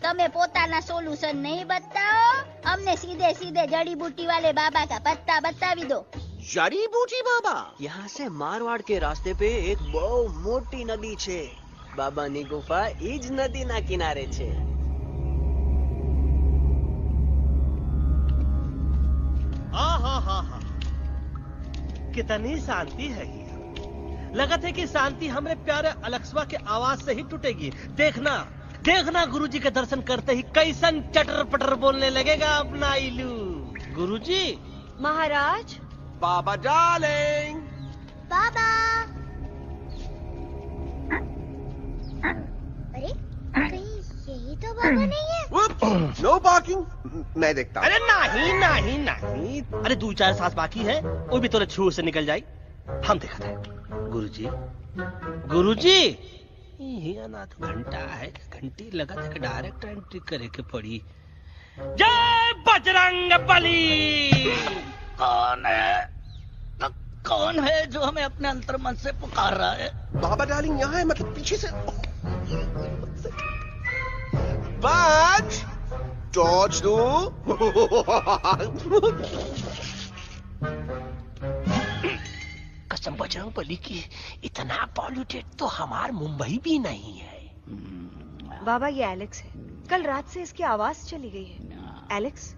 તમે પોતાના સોલ્યુશન नहीं बताओ, हमने सीधे सीधे जड़ी बूटी वाले बाबा का पत्ता बतावी दो. जड़ी बूटी बाबा? यहाँ से मारवाड़ के रास्ते पे एक बहु मोटी नदी छे. बाबानी गुफा इज नदी ना किनारे छे. कितनी शांति है ये. लगत है कि शांति हमरे प्यारे अलेक्सवा के आवाज से ही टूटेगी. देखना देखना गुरुजी के दर्शन करते ही कैसन चटर पटर बोलने लगेगा अपना इलू। गुरुजी। महाराज। बाबा डार्लिंग। बाबा। अरे कहीं यही तो बाबा नहीं है। No parking. मैं देखता हूँ। अरे नहीं नहीं नहीं, अरे 2-4 सांस बाकी है, वो भी तो छू से निकल जाए। हम देखा था। गुरुजी गुरुजी ये ना तो घंटा है, घंटी लगा था डायरेक्ट एंट्री करे के पड़ी। जय बजरंग बली। कौन है जो हमें अपने अंतर्मन से पुकार रहा है? बाबा डार्लिंग यहाँ है, मतलब पीछे से। बाज टॉर्च दो। कसम बजरंग बली की, इतना पॉल्यूटेड तो हमार मुंबई भी नहीं है। बाबा ये एलेक्स है, कल रात से इसकी आवाज चली गई है। एलेक्स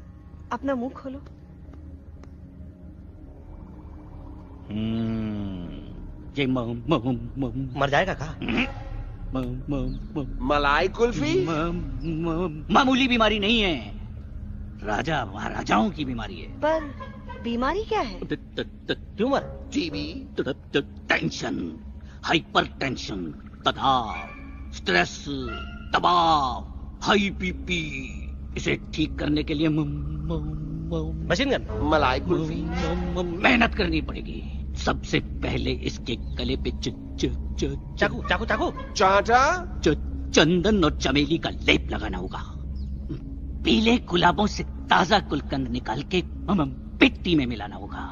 अपना मुंह खोलो। ये मर जाएगा का? मलाई कुल्फी? मामूली बीमारी नहीं है, राजा महाराजाओं की बीमारी है। पर बीमारी क्या है? Tumour, TB, tension, hyper tension, तनाव, स्ट्रेस, दबाव, हाई बीपी। इसे ठीक करने के लिए मशीन गन, मलाई कुल्फी, मेहनत करनी पड़ेगी। सबसे पहले इसके गले पे चाकू चाकू चाकू चाटा, चंदन और चमेली का लेप लगाना होगा। पीले गुलाबों से ताजा गुलकंद निकाल के मिट्टी में मिलाना होगा।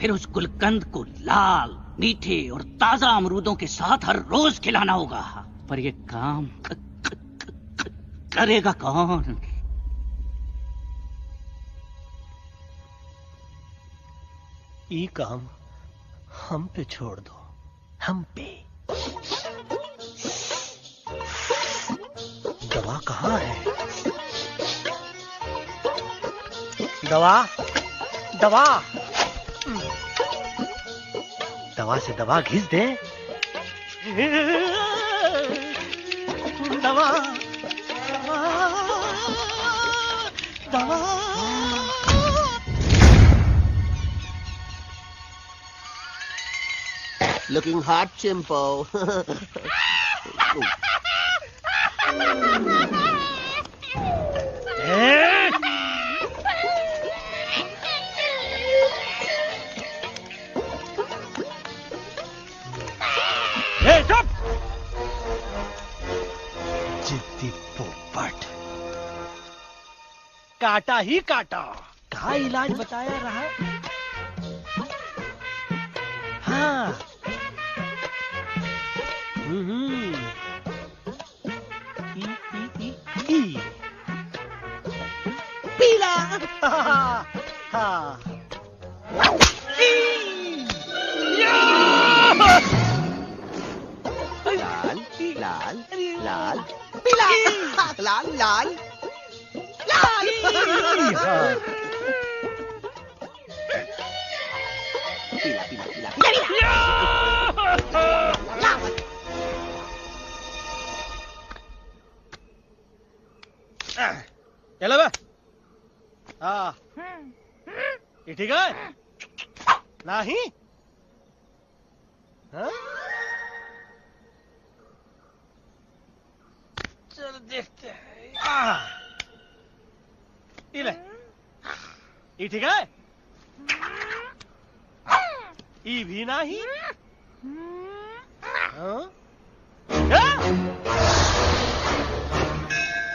फिर उस गुलकंद को लाल, मीठे और ताजा अमरूदों के साथ हर रोज खिलाना होगा। पर ये काम करेगा कौन? ये काम हम पे छोड़ दो, हम पे। दवा कहाँ है? दवा दवा दवा से दवा घिस दे। दवा दवा। Looking hot, Chimpo. चुप! जिद्दी पोपट, काटा ही काटा। कहाँ इलाज बताया रहा? हाँ। पीला। हाँ। लाल लाल लाल पीला, लाल लाल लाल। पीला पीला पीला। चलो बे। हाँ, ये ठीक है? नहीं? हाँ? चलो देखते हैं। ये ले, ये ठीक है? ये भी नहीं? हाँ?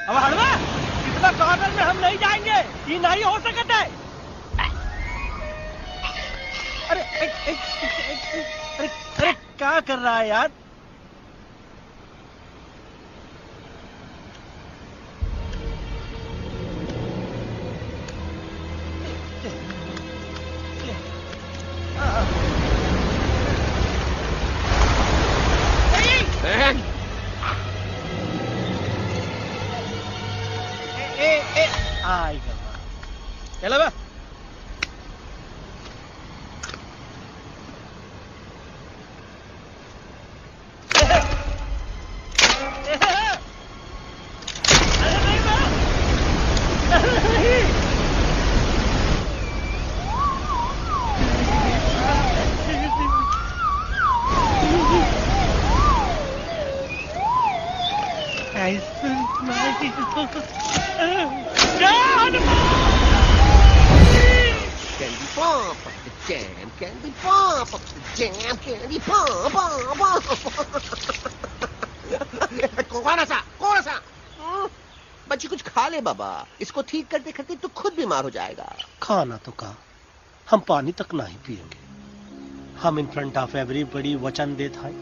अब हड़वा, इतना कॉर्नर में हम नहीं जाएंगे, ये नहीं हो सकता है। अरे अरे क्या कर रहा है यार? आएगा। चलो बे। pump up the jam, candy, pump up the jam, candy, pump, pump, कौन सा? बच्ची कुछ खा ले बाबा, इसको ठीक करते करते तो खुद बीमार हो जाएगा। खाना तो कहा, हम पानी तक नहीं पिएंगे। हम इन फ्रंट ऑफ एवरीबॉडी वचन देते हैं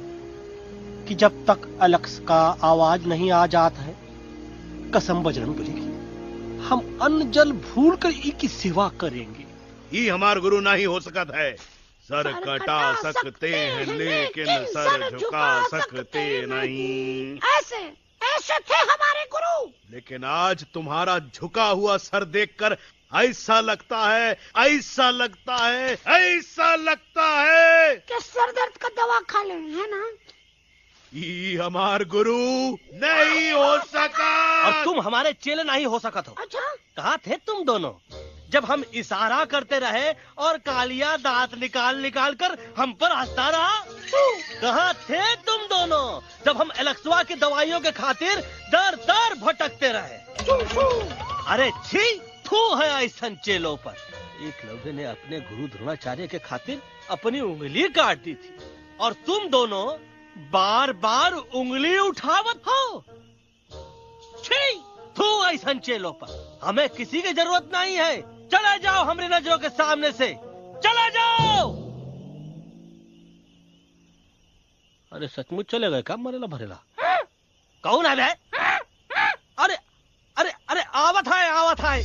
कि जब तक एलेक्स का आवाज नहीं आ जाता है, कसम बजरंग बली की, हम अन्न जल भूल कर की सेवा करेंगे। ये हमार गुरु नहीं हो सकता है। सर कटा सकते हैं लेकिन सर झुका सकते नहीं। ऐसे थे हमारे गुरु। लेकिन आज तुम्हारा झुका हुआ सर देखकर ऐसा लगता है कि सर दर्द का दवा खा ले, है ना? ये हमार गुरु नहीं हो सका। और तुम हमारे चेले नहीं हो सका तो। अच्छा, कहाँ थे तुम दोनों जब हम इशारा करते रहे और कालिया दांत निकाल कर हम पर हंसता रहा? कहाँ थे तुम दोनों जब हम एलेक्सवा की दवाइयों के खातिर दर भटकते रहे? अरे छी, थू है ऐसा चेलों पर। एकलव्य ने अपने गुरु द्रोणाचार्य के खातिर अपनी उंगली काट दी थी और तुम दोनों बार बार उंगली उठावत हो। छी, थू ऐसा चेलों पर। हमें किसी की जरूरत नहीं है। चले जाओ हमारी नजरों के सामने से, चले जाओ। अरे सचमुच चले गए क्या? मरेला भरेला कौन है बे? अरे अरे अरे आवत है।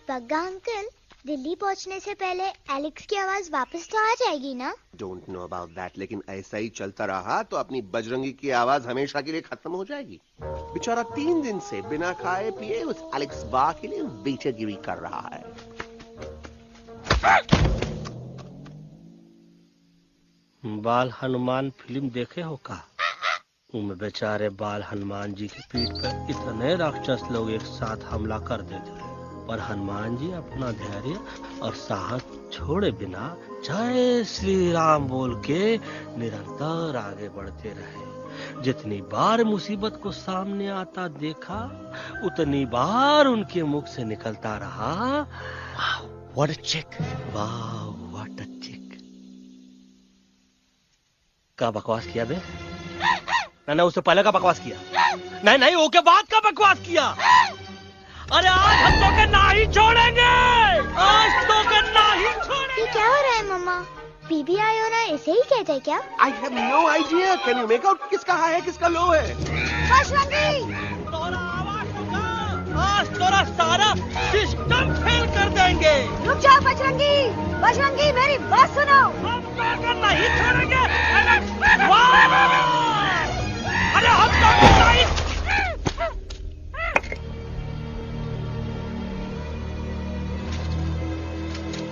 बग्गा अंकल, दिल्ली पहुंचने से पहले एलेक्स की आवाज वापस तो आ जाएगी ना? डोंट नो अबाउट दैट, लेकिन ऐसा ही चलता रहा तो अपनी बजरंगी की आवाज हमेशा के लिए खत्म हो जाएगी। बेचारा 3 दिन से बिना खाए पिए उस एलेक्स बा के लिए बेचैगिरी कर रहा है। बाल हनुमान फिल्म देखे हो का? उनमें बेचारे बाल हनुमान जी की पीठ पर इतने राक्षस लोग एक साथ हमला कर देते हैं, पर हनुमान जी अपना धैर्य और साहस छोड़े बिना जय श्री राम बोल के निरंतर आगे बढ़ते रहे। जितनी बार मुसीबत को सामने आता देखा, उतनी बार उनके मुख से निकलता रहा, व्हाट अ चिक, वाह व्हाट अ चिक। क्या बकवास किया बे? ना उससे पहले का बकवास किया? नहीं वो के बाद का बकवास किया। अरे आज हम तो के नहीं छोड़ेंगे, आज तो के नहीं छोड़ेंगे। ये क्या हो रहा है मम्मा? बीबी आई हो ना, ऐसे ही कहते हैं क्या? I have no idea. Can you make out किसका हाई है किसका लो है? बजरंगी! आज तोरा सारा सिस्टम फेल कर देंगे। रुक जाओ बजरंगी, मेरी बात सुनो। हम तो नहीं छोड़ेंगे। अरे हम तो नहीं।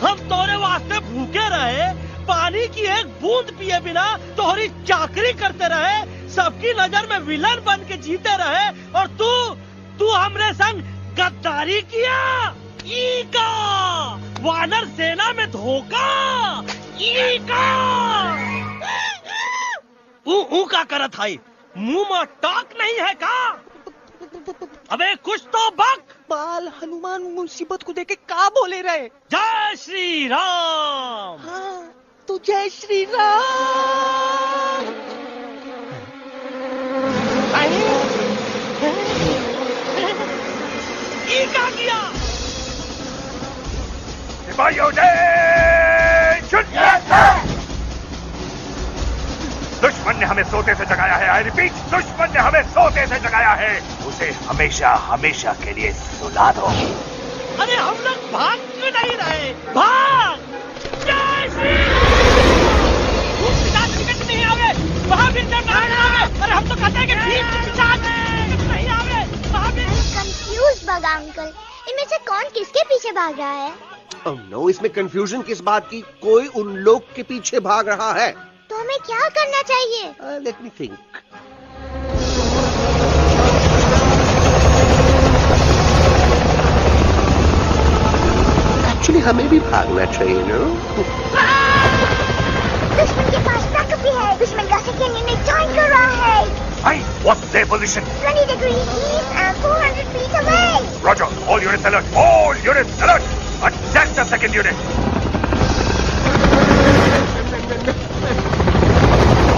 हम तोरे वास्ते भूखे रहे, पानी की एक बूंद पिए बिना तोहरी चाकरी करते रहे, सबकी नजर में विलन बन के जीते रहे, और तू हमरे संग गद्दारी किया। ई का वानर सेना में धोखा, ई का का करत है, मुंह में टाक नहीं है का? अबे कुछ तो बक। बाल हनुमान मुसीबत को देखे का बोले रहे? जय श्री राम। हाँ, तो जय श्री राम। ये क्या किया? सिपाहियों ने दुश्मन ने हमें सोते से जगाया है। आई रिपीट, दुश्मन ने हमें सोते से जगाया है। उसे हमेशा हमेशा के लिए सुला दो। अरे हम लोग भाग क्यों नहीं रहे? भाग! जय श्री राम। नहीं आवे, महावीर जब नहीं आवे। अरे हम तो कहते हैं कि नहीं आवे, महावीर। कंफ्यूज बगा अंकल, इनमें से कौन किसके पीछे भाग रहा है? Oh no, इसमें कंफ्यूजन किस बात की? कोई उन लोग के पीछे भाग रहा है। तो हमें क्या करना चाहिए? Let me think. Actually, हमें भी भागना चाहिए, no? दुश्मन के पास बैकअप भी है। दुश्मन का सेकेंड यूनिट ज्वाइन कर रहा है। their position. 20 degrees east and 400 feet away. Roger. All units alert. All units alert. Attack the second unit.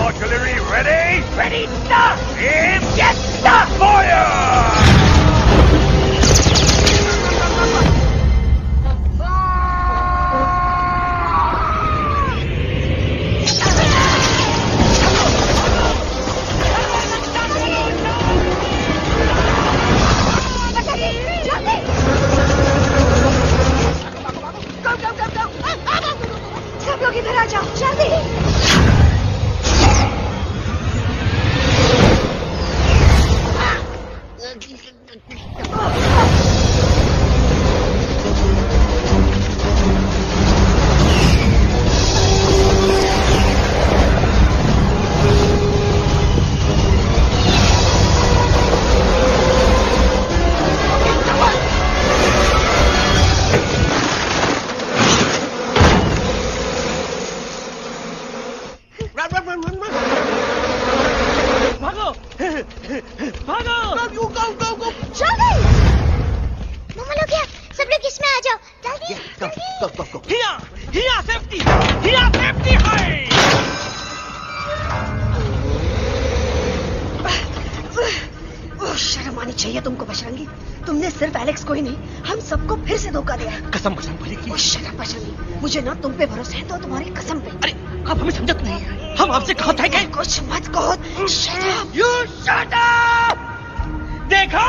Artillery ready? Ready, start! Aim! Yes, start! Fire! सब लोग इधर आ जाओ, जल्दी। शर्म आनी चाहिए तुमको बजरंगी। तुमने सिर्फ एलेक्स को ही नहीं, हम सबको फिर से धोखा दिया है। कसम बजरंग बली की। शर्म बजरंगी, मुझे ना तुम पे भरोसा है तो तुम्हारी कसम पे। अरे आप हमें समझत नहीं है, हम आपसे कहा था कि कुछ मत कहो। Shut up. You shut up. देखा,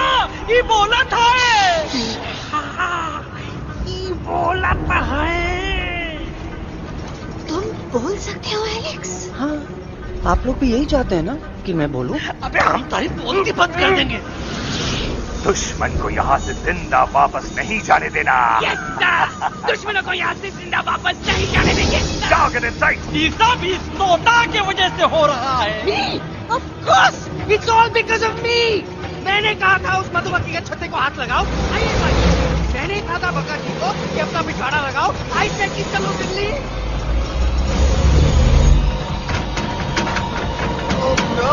ये बोला था। ये बोला था है। तुम बोल सकते हो एलेक्स? हाँ, आप लोग भी यही चाहते हैं ना कि मैं बोलूं? अबे हम तारी बोलती बंद कर देंगे। दुश्मन को यहाँ से जिंदा वापस नहीं जाने देना। दुश्मनों को यहाँ से जिंदा वापस नहीं जाने देंगे। Target in sight. ये सब इस तोता की वजह से हो रहा है। Me? Of course, it's all because of me. मैंने कहा था उस मधुमक्खी के छत्ते को हाथ लगाओ। आइए भाई, मैंने कहा था बका जी को कि अपना पिछवाड़ा लगाओ। आई सेड कि चलो बिल्ली। Oh no.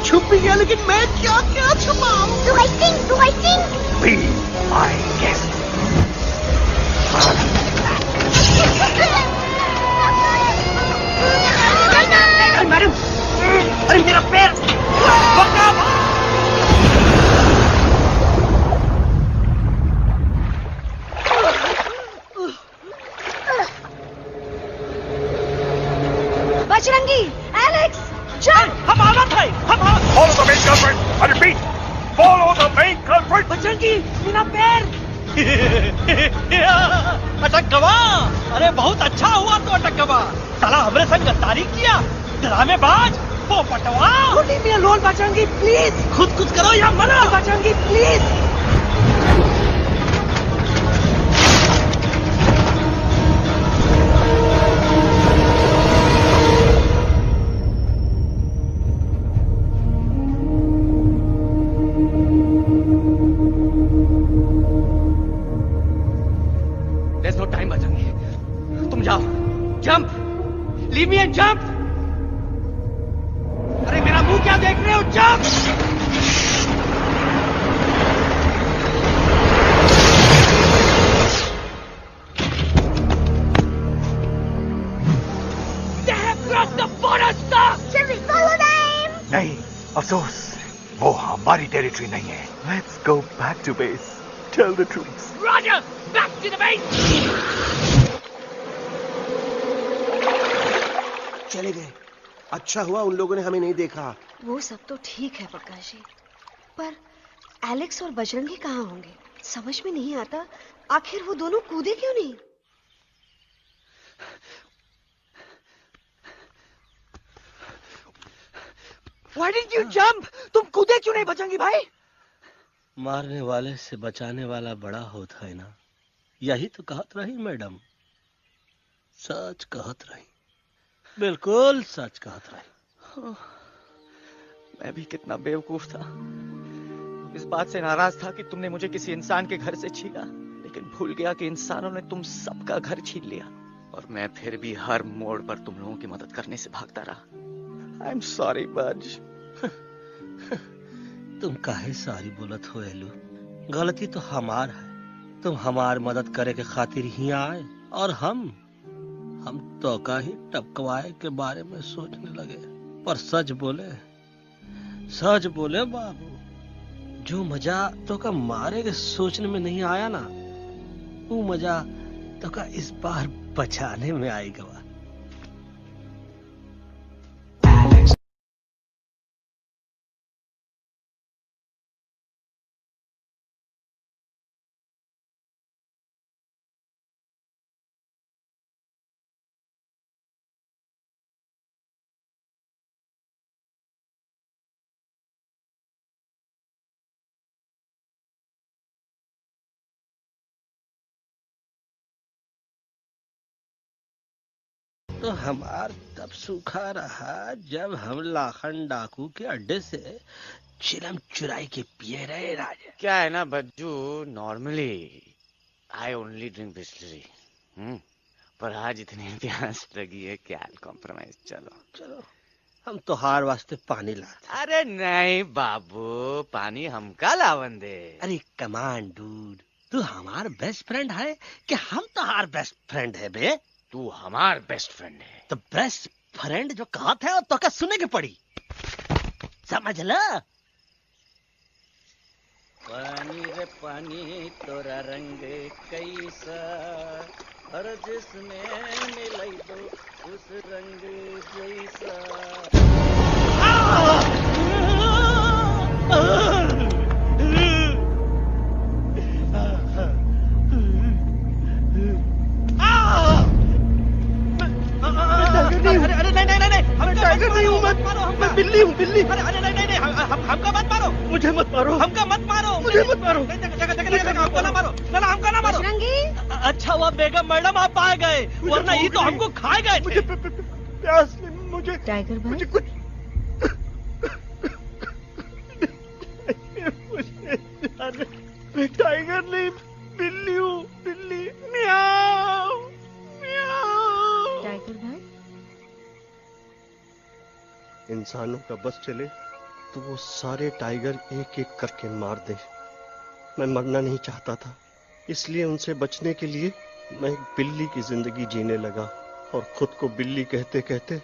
छुप भी गया, लेकिन मैं क्या क्या छुपाऊं? Do I sing? Do I sing? Be my guest. Madam, अरे मेरा पैर! बजरंगी, एलेक्स, चल! हम आना था, Follow the main culprit. I repeat, follow the main culprit. Bajrangi, मेरा पैर! अटक अरे बहुत अच्छा हुआ तो अटक गवा। साला हमरे संग गद्दारी किया, ड्रामेबाज, पोपटवा। Leave me alone, Bajrangi, please. खुद करो या मना। Bajrangi, please. There's no time, Bajrangi. तुम जाओ, jump, leave me and jump। अरे मेरा मुंह क्या देख रहे हो? jump। They have crossed the border, sir. Shall we follow them? नहीं, अफसोस, वो हमारी टेरिटरी नहीं है। Let's go back to base. Tell the troops. Roger, back to the base. चले गए। अच्छा हुआ उन लोगों ने हमें नहीं देखा। वो सब तो ठीक है प्रकाश जी, पर एलेक्स और बजरंगी कहाँ होंगे? समझ में नहीं आता, आखिर वो दोनों कूदे क्यों नहीं? Why didn't you jump? तुम कूदे क्यों नहीं बचेंगी भाई? मारने वाले से बचाने वाला बड़ा होता है ना, यही तो कहत रही मैडम। सच कहत रही, बिल्कुल सच कहत रही। मैं भी कितना बेवकूफ था। इस बात से नाराज था कि तुमने मुझे किसी इंसान के घर से छीना, लेकिन भूल गया कि इंसानों ने तुम सबका घर छीन लिया और मैं फिर भी हर मोड़ पर तुम लोगों की मदद करने से भागता रहा। I'm sorry, बज। तुम काहे सारी बोलत हो एलू? गलती तो हमार है। तुम हमार मदद करे के खातिर ही आए और हम तो का ही टपकवाए के बारे में सोचने लगे। पर सच बोले बाबू, जो मजा तो का मारे के सोचने में नहीं आया ना, वो मजा तो का इस बार बचाने में आएगा। तो हमार तब सूखा रहा जब हम लाखन डाकू के अड्डे से चिलम चुराई के पिए रहे राजा। क्या है ना Bajju, normally I only drink Bisleri, पर आज इतनी प्यास लगी है क्या कॉम्प्रोमाइज। चलो हम तो हार वास्ते पानी लाते। अरे नहीं बाबू, पानी हमका लावन दे। अरे कमान डूड, तू हमार बेस्ट फ्रेंड है कि हम तो हार बेस्ट फ्रेंड है बे? तू हमार बेस्ट फ्रेंड है। तो बेस्ट फ्रेंड जो कहत है तो क्या सुने के पड़ी, समझ ला। पानी रे पानी तोरा रंग कैसा, हर जिसमें मिलाई दो उस रंग जैसा। अरे नहीं, मैं टाइगर नहीं हूँ, मैं बिल्ली हूँ, बिल्ली। अरे नहीं, हमका मत मारो। मुझे मत मारो। हमका मत मारो। मुझे मत मारो। हमको ना मारो। ना हमका ना मारो। अच्छा हुआ बेगम मैडम आप आ गए, वरना ये तो हमको खा गए। मुझे प्यास नहीं, मुझे टाइगर भाई, मुझे कुछ मैं टाइगर नहीं, बिल्ली हूँ, बिल्ली। म्याऊ म्याऊ। टाइगर भाई, इंसानों का बस चले तो वो सारे टाइगर एक एक करके मार दे। मैं मरना नहीं चाहता था, इसलिए उनसे बचने के लिए मैं एक बिल्ली की जिंदगी जीने लगा और खुद को बिल्ली कहते कहते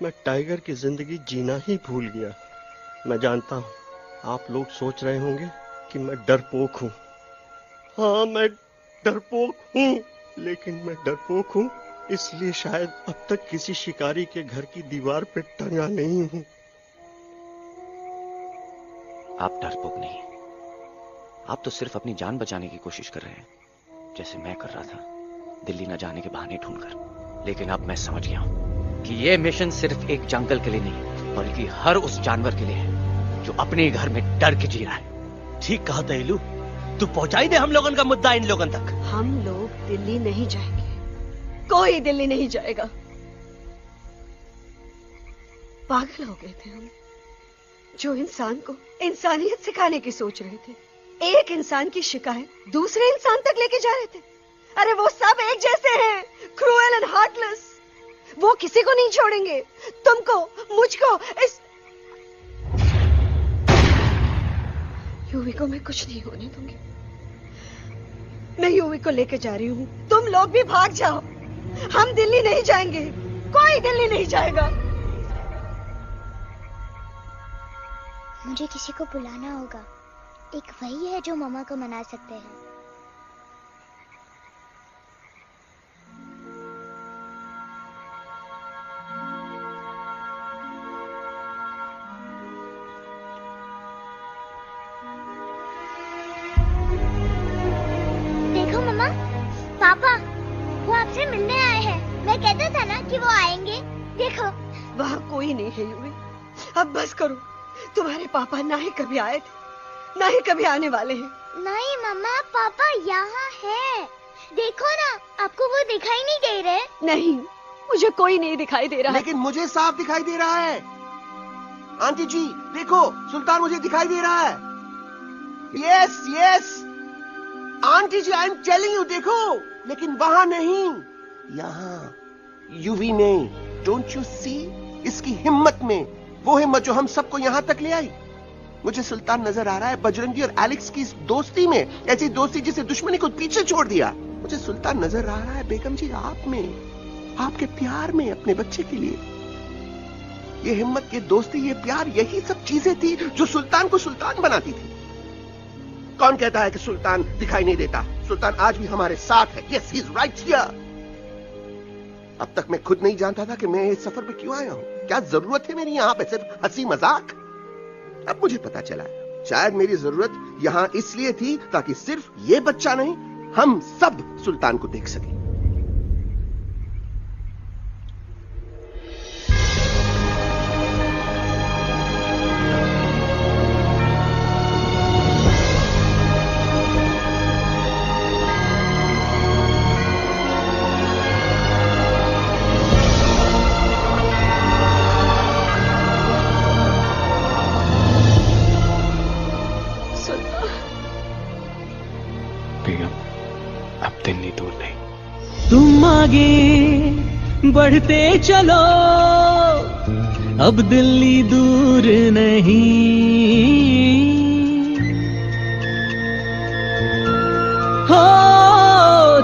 मैं टाइगर की जिंदगी जीना ही भूल गया। मैं जानता हूँ आप लोग सोच रहे होंगे कि मैं डरपोक हूँ। हाँ, मैं डरपोक हूँ, लेकिन मैं डरपोक हूँ इसलिए शायद अब तक किसी शिकारी के घर की दीवार पे टंगा नहीं हूँ। आप डरपोक नहीं, आप तो सिर्फ अपनी जान बचाने की कोशिश कर रहे हैं, जैसे मैं कर रहा था दिल्ली न जाने के बहाने ढूंढकर। लेकिन अब मैं समझ गया हूं कि यह मिशन सिर्फ एक जंगल के लिए नहीं, बल्कि हर उस जानवर के लिए है जो अपने घर में डर के जी रहा है। ठीक कहा दहलू, तू पहुंचाई दे हम लोगन का मुद्दा इन लोगन तक। हम लोग दिल्ली नहीं जाएंगे, कोई दिल्ली नहीं जाएगा। पागल हो गए थे हम, जो इंसान को इंसानियत सिखाने की सोच रहे थे, एक इंसान की शिकायत दूसरे इंसान तक लेके जा रहे थे। अरे वो सब एक जैसे हैं, क्रूएल एंड हार्टलेस। वो किसी को नहीं छोड़ेंगे, तुमको, मुझको, इस यूवी को मैं कुछ नहीं होने दूंगी। मैं यूवी को लेके जा रही हूँ, तुम लोग भी भाग जाओ। हम दिल्ली नहीं जाएंगे, कोई दिल्ली नहीं जाएगा। मुझे किसी को बुलाना होगा, एक वही है जो मम्मा को मना सकते हैं। देखो मम्मा, पापा वो आपसे मिलने आए हैं। मैं कहता था ना कि वो आएंगे। देखो वहाँ कोई नहीं है यूवी, अब बस करो। तुम्हारे पापा ना ही कभी आए थे, ना ही कभी आने वाले हैं। नहीं मम्मा, पापा यहाँ है। देखो ना, आपको वो दिखाई नहीं दे रहे? नहीं, मुझे कोई नहीं दिखाई दे रहा। लेकिन मुझे साफ दिखाई दे रहा है। आंटी जी देखो, सुल्तान मुझे दिखाई दे रहा है। Yes yes aunty ji, I am telling you, देखो। लेकिन वहां नहीं, यहाँ यूवी में। Don't you see? इसकी हिम्मत में, वो हिम्मत जो हम सबको यहाँ तक ले आई। मुझे सुल्तान नजर आ रहा है बजरंगी और एलेक्स की इस दोस्ती में, ऐसी दोस्ती जिसे दुश्मनी को पीछे छोड़ दिया। मुझे सुल्तान नजर आ रहा है बेगम जी आप में, आपके प्यार में अपने बच्चे के लिए। ये हिम्मत, ये दोस्ती, ये प्यार, यही सब चीजें थी जो सुल्तान को सुल्तान बनाती थी। कौन कहता है कि सुल्तान दिखाई नहीं देता? सुल्तान आज भी हमारे साथ है। Yes, he is right here. अब तक मैं खुद नहीं जानता था कि मैं इस सफर पे क्यों आया हूं। क्या जरूरत है मेरी यहाँ पे सिर्फ हंसी मजाक? अब मुझे पता चला, शायद मेरी जरूरत यहाँ इसलिए थी ताकि सिर्फ ये बच्चा नहीं, हम सब सुल्तान को देख सकें। तुम आगे बढ़ते चलो, अब दिल्ली दूर नहीं। हो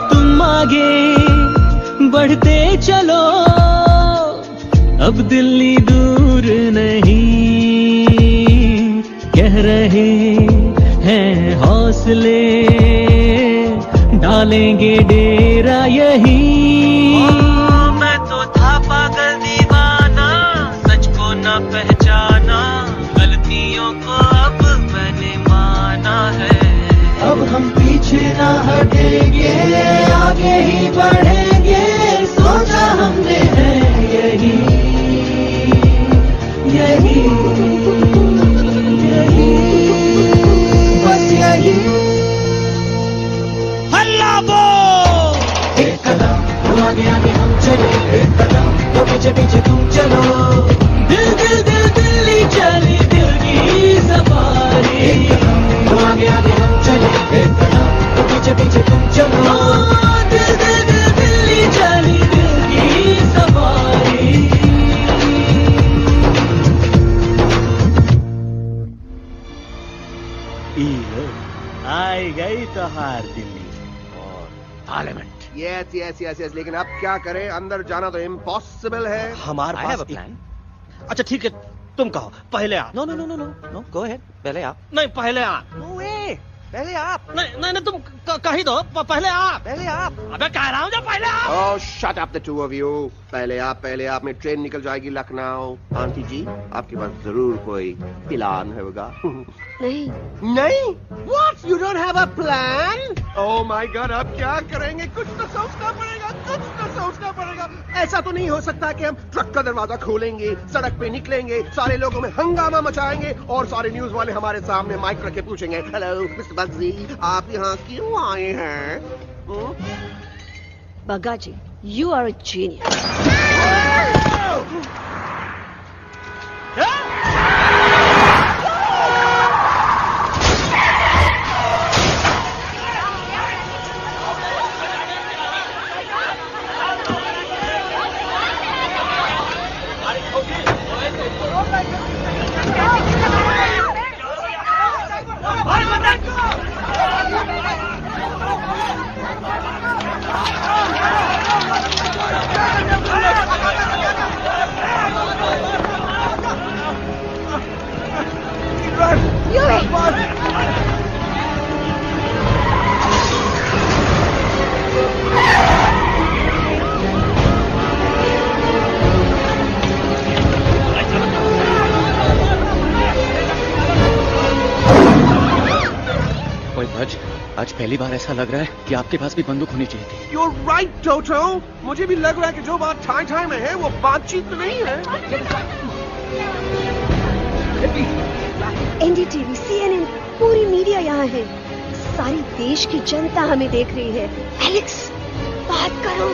तुम आगे बढ़ते चलो, अब दिल्ली दूर नहीं। कह रहे हैं हौसले, डालेंगे डेरा यही। मैं तो था पागल दीवाना, सच को न पहचाना, गलतियों को अब मैंने माना है। अब हम पीछे ना हटेंगे, आगे ही बढ़ेंगे, सोचा हमने है यही यही यही, बस यही। हल्ला बोल! एक कदम तो आगे आगे हम चले, एक कदम तो पीछे पीछे तुम चलो। दिल दिल दिल दिल्ली चली, दिल की सवारी। एक कदम तो आगे आगे हम चले, एक कदम तो पीछे पीछे तुम चलो। दिल दिल दिल दिल्ली चली, दिल की सवारी। आई गई तो हार दिल्ली और parliament. Yes yes yes yes, लेकिन अब क्या करें? अंदर जाना तो इम्पॉसिबल है। हमारे पास प्लान। अच्छा ठीक है, तुम कहो, पहले आप। No no no no no no, go ahead, पहले आप। नहीं, पहले आप। नो वे, पहले आप। नहीं नहीं नहीं, तुम कही दो, पहले आप। पहले आप। अबे कह रहा हूँ जो पहले आप। Oh shut up the two of you. पहले आप में ट्रेन निकल जाएगी लखनऊ। आंटी जी आपके पास जरूर कोई प्लान होगा। नहीं नहीं? What? You don't have a plan? Oh my God, अब क्या करेंगे? कुछ तो सोचना पड़ेगा, कुछ तो सोचना पड़ेगा। ऐसा तो नहीं हो सकता कि हम ट्रक का दरवाजा खोलेंगे, सड़क पे निकलेंगे, सारे लोगों में हंगामा मचाएंगे और सारे न्यूज वाले हमारे सामने माइक रख के पूछेंगे, हेलो मिस्टर बग्जी, आप यहाँ क्यों आए हैं? बग्गा जी, you are a genius. आज पहली बार ऐसा लग रहा है कि आपके पास भी बंदूक होनी चाहिए थी। You're right, Toto. मुझे भी लग रहा है कि जो बात ठाई ठाई में है वो बातचीत नहीं है। एनडीटीवी, CNN, पूरी मीडिया यहाँ है। सारी देश की जनता हमें देख रही है। एलेक्स, बात करो।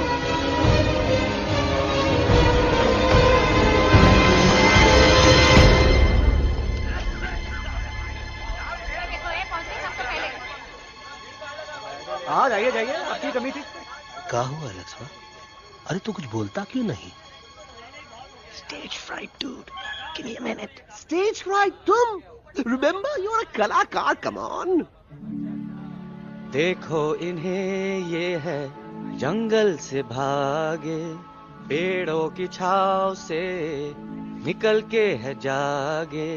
हाँ जाइए जाइए, आपकी कमी थी। क्या हुआ एलेक्स? अरे तू कुछ बोलता क्यों नहीं? Stage fright, dude. Give me a minute. Stage fright, तुम? Remember, you're a कलाकार. Come on. देखो इन्हें, ये है जंगल से भागे, पेड़ों की छाव से निकल के है जागे,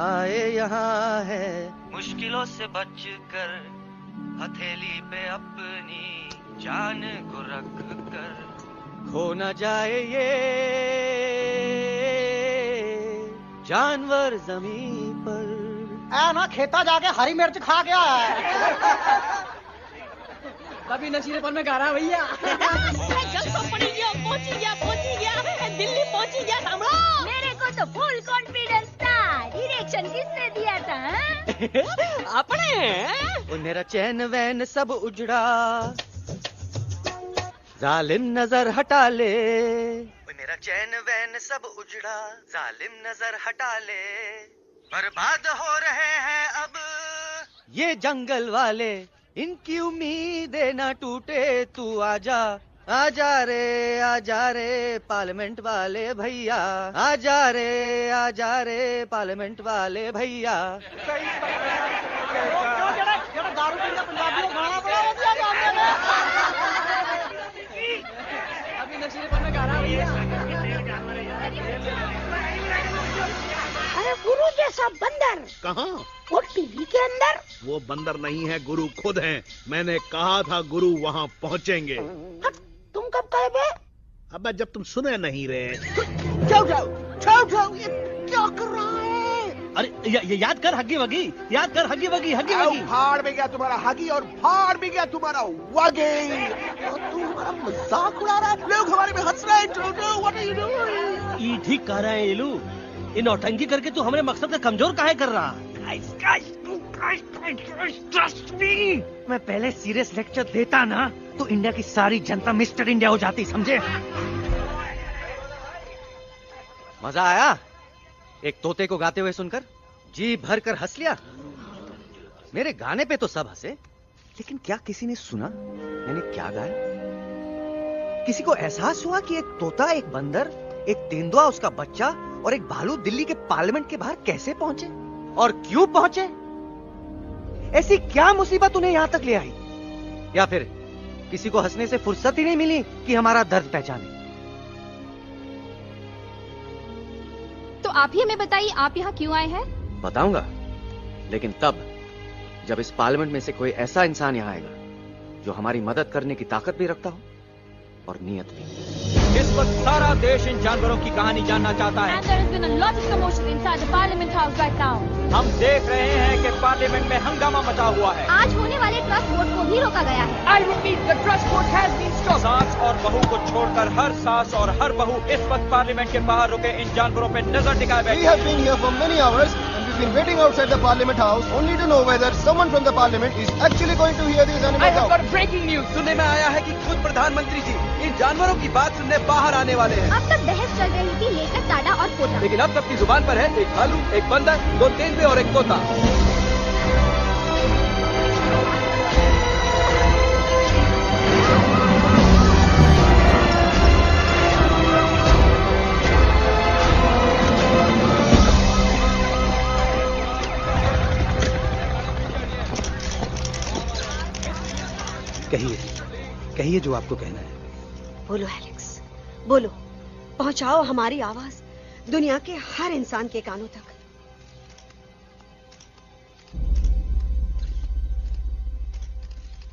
आए यहाँ है मुश्किलों से बचकर, हथेली पे अपनी जान को रख कर, खो न जाए ये जानवर जमीन पर। ना खेता जाके हरी मिर्च खा गया है। कभी नशीलेपन में गा रहा भैया। पहुंची गया, दिल्ली पहुंची गया। सामने मेरे को तो फुल कॉन्फिडेंस था। डायरेक्शन किसने दिया था? अपने। मेरा चैन वैन सब उजड़ा, जालिम नजर हटा ले। मेरा चैन वैन सब उजड़ा, जालिम नजर हटा ले। बर्बाद हो रहे हैं अब ये जंगल वाले, इनकी उम्मीदें ना टूटे। तू आजा आजा रे पार्लियामेंट वाले भैया, आजा रे पार्लियामेंट वाले भैया। दारू पीना पंजाबी को गाना पड़ा अभी नशीलेपन में गा रहा भैया। अरे गुरु जैसा बंदर कहाँ? वो टीवी के अंदर। वो बंदर नहीं है, गुरु खुद हैं। मैंने कहा था गुरु वहाँ पहुँचेंगे। तुम कब कहे बे? अब जब तुम सुने नहीं रहे। जाओ, ये क्या कर रहा है? अरे याद कर हगी वगी, याद कर हगी वगी। फाड़ भी गया तुम्हारा हगी और फाड़ भी गया तुम्हारा वगी। और तू हमारा मजाक उड़ा रहा है, लोग हमारे में हंस रहे हैं। What are you doing? ये ठीक कह रहे हैं इलू। इन नौटंकी करके तू हमारे मकसद का कमजोर काहे कर रहा? ट्रस्ट मी, मैं पहले सीरियस लेक्चर देता ना तो इंडिया की सारी जनता मिस्टर इंडिया हो जाती, समझे? मजा आया एक तोते को गाते हुए सुनकर? जी भर कर हंस लिया। मेरे गाने पे तो सब हंसे, लेकिन क्या किसी ने सुना मैंने क्या गाया? किसी को एहसास हुआ कि एक तोता, एक बंदर, एक तेंदुआ, उसका बच्चा और एक भालू दिल्ली के पार्लियामेंट के बाहर कैसे पहुंचे और क्यों पहुंचे? ऐसी क्या मुसीबत उन्हें यहां तक ले आई? या फिर किसी को हंसने से फुर्सत ही नहीं मिली कि हमारा दर्द पहचाने? तो आप ही हमें बताइए, आप यहाँ क्यों आए हैं? बताऊंगा, लेकिन तब जब इस पार्लियामेंट में से कोई ऐसा इंसान यहाँ आएगा जो हमारी मदद करने की ताकत भी रखता हो और नीयत भी। इस वक्त सारा देश इन जानवरों की कहानी जानना चाहता है। And there has been a lot of commotion inside the Parliament House right now. हम देख रहे हैं कि पार्लियामेंट में हंगामा मचा हुआ है। आज होने वाले ट्रस्ट वोट को भी रोका गया है। I repeat, the trust vote has been stopped. सास और बहू को छोड़कर हर सास और हर बहू इस वक्त पार्लियामेंट के बाहर रुके इन जानवरों पे नजर टिकाए बैठे। We have been here for many hours and we've been waiting outside the Parliament House only to know whether someone from the Parliament is actually going to hear these animals out. I have got breaking news. सुनने में आया है कि खुद प्रधानमंत्री जी इन जानवरों की बात सुनने बाहर आने वाले हैं। अब तक बहस चल रही थी लेकर टाटा और पोता, लेकिन अब सबकी जुबान पर है एक भालू, एक बंदर, 2 तेंदुए और एक तोता। कहिए जो आपको कहना है। बोलो एलेक्स, बोलो। पहुंचाओ हमारी आवाज दुनिया के हर इंसान के कानों तक।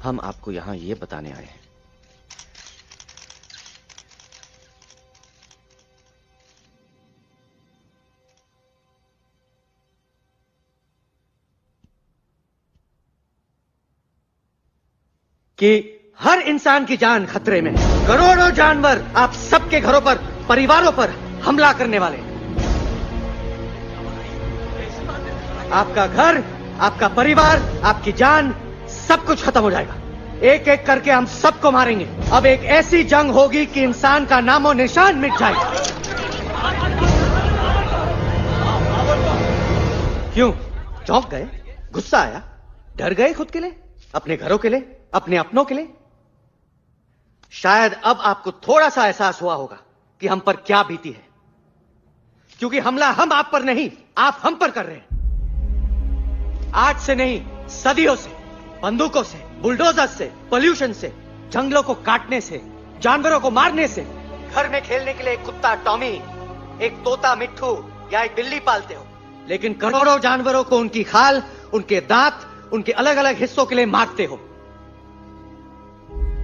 हम आपको यहां ये बताने आए हैं कि हर इंसान की जान खतरे में, करोड़ों जानवर आप सबके घरों पर, परिवारों पर हमला करने वाले। आपका घर, आपका परिवार, आपकी जान, सब कुछ खत्म हो जाएगा। एक एक करके हम सबको मारेंगे। अब एक ऐसी जंग होगी कि इंसान का नामो निशान मिट जाएगा। क्यों चौंक गए? गुस्सा आया? डर गए खुद के लिए, अपने घरों के लिए, अपने अपनों के लिए? शायद अब आपको थोड़ा सा एहसास हुआ होगा कि हम पर क्या बीती है, क्योंकि हमला हम आप पर नहीं, आप हम पर कर रहे हैं। आज से नहीं, सदियों से, बंदूकों से, बुलडोजर से, पोल्यूशन से, जंगलों को काटने से, जानवरों को मारने से। घर में खेलने के लिए एक कुत्ता टॉमी, एक तोता मिट्ठू या एक बिल्ली पालते हो, लेकिन करोड़ों जानवरों को उनकी खाल, उनके दांत, उनके अलग अलग हिस्सों के लिए मारते हो।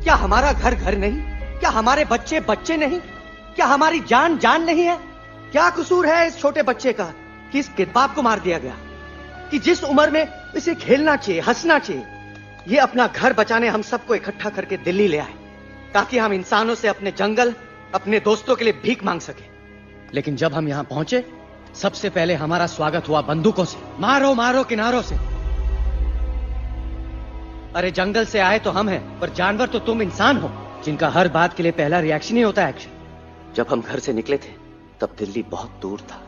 क्या हमारा घर घर नहीं? क्या हमारे बच्चे बच्चे नहीं? क्या हमारी जान जान नहीं है? क्या कसूर है इस छोटे बच्चे का कि इस बाप को मार दिया गया, कि जिस उम्र में इसे खेलना चाहिए, हंसना चाहिए। ये अपना घर बचाने हम सबको इकट्ठा करके दिल्ली ले आए ताकि हम इंसानों से अपने जंगल, अपने दोस्तों के लिए भीख मांग सके। लेकिन जब हम यहां पहुंचे, सबसे पहले हमारा स्वागत हुआ बंदूकों से। मारो मारो किनारों से। अरे जंगल से आए तो हम हैं, पर जानवर तो तुम इंसान हो, जिनका हर बात के लिए पहला रिएक्शन ही होता है एक्शन। जब हम घर से निकले थे तब दिल्ली बहुत दूर था,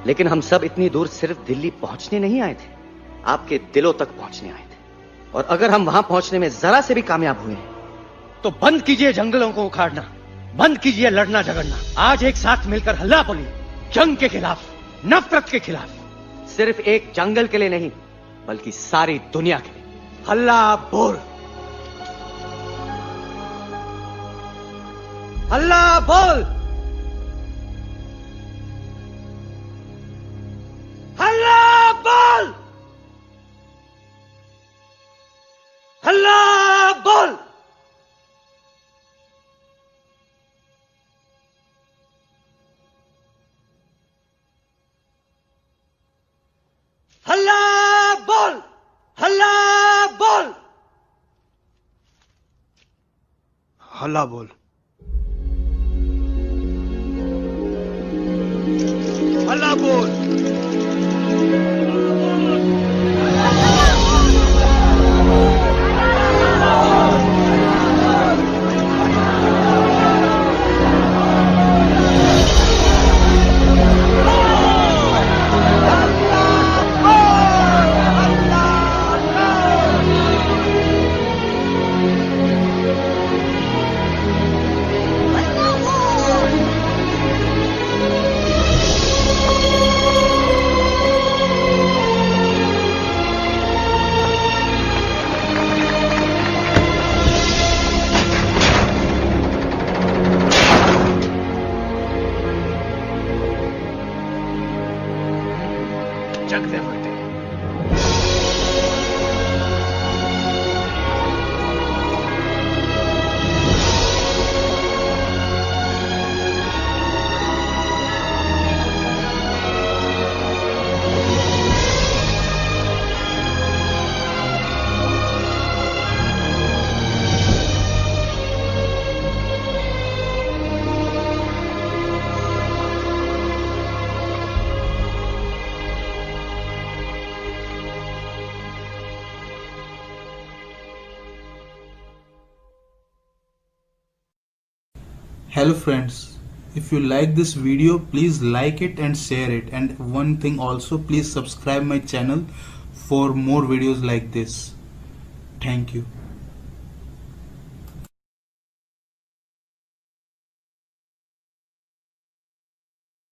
लेकिन हम सब इतनी दूर सिर्फ दिल्ली पहुंचने नहीं आए थे, आपके दिलों तक पहुंचने आए थे। और अगर हम वहां पहुंचने में जरा से भी कामयाब हुए तो बंद कीजिए जंगलों को उखाड़ना, बंद कीजिए लड़ना झगड़ना। आज एक साथ मिलकर हल्ला बोलिए, जंग के खिलाफ, नफरत के खिलाफ। सिर्फ एक जंगल के लिए नहीं, बल्कि सारी दुनिया के लिए। हल्ला बोल, हल्ला बोल, हल्ला बोल, हल्ला बोल। हल्ला बोल, हल्ला बोल, हल्ला बोल, हल्ला बोल। Hello friends, if you like this video, please like it and share it, and one thing also, please subscribe my channel for more videos like this. Thank you.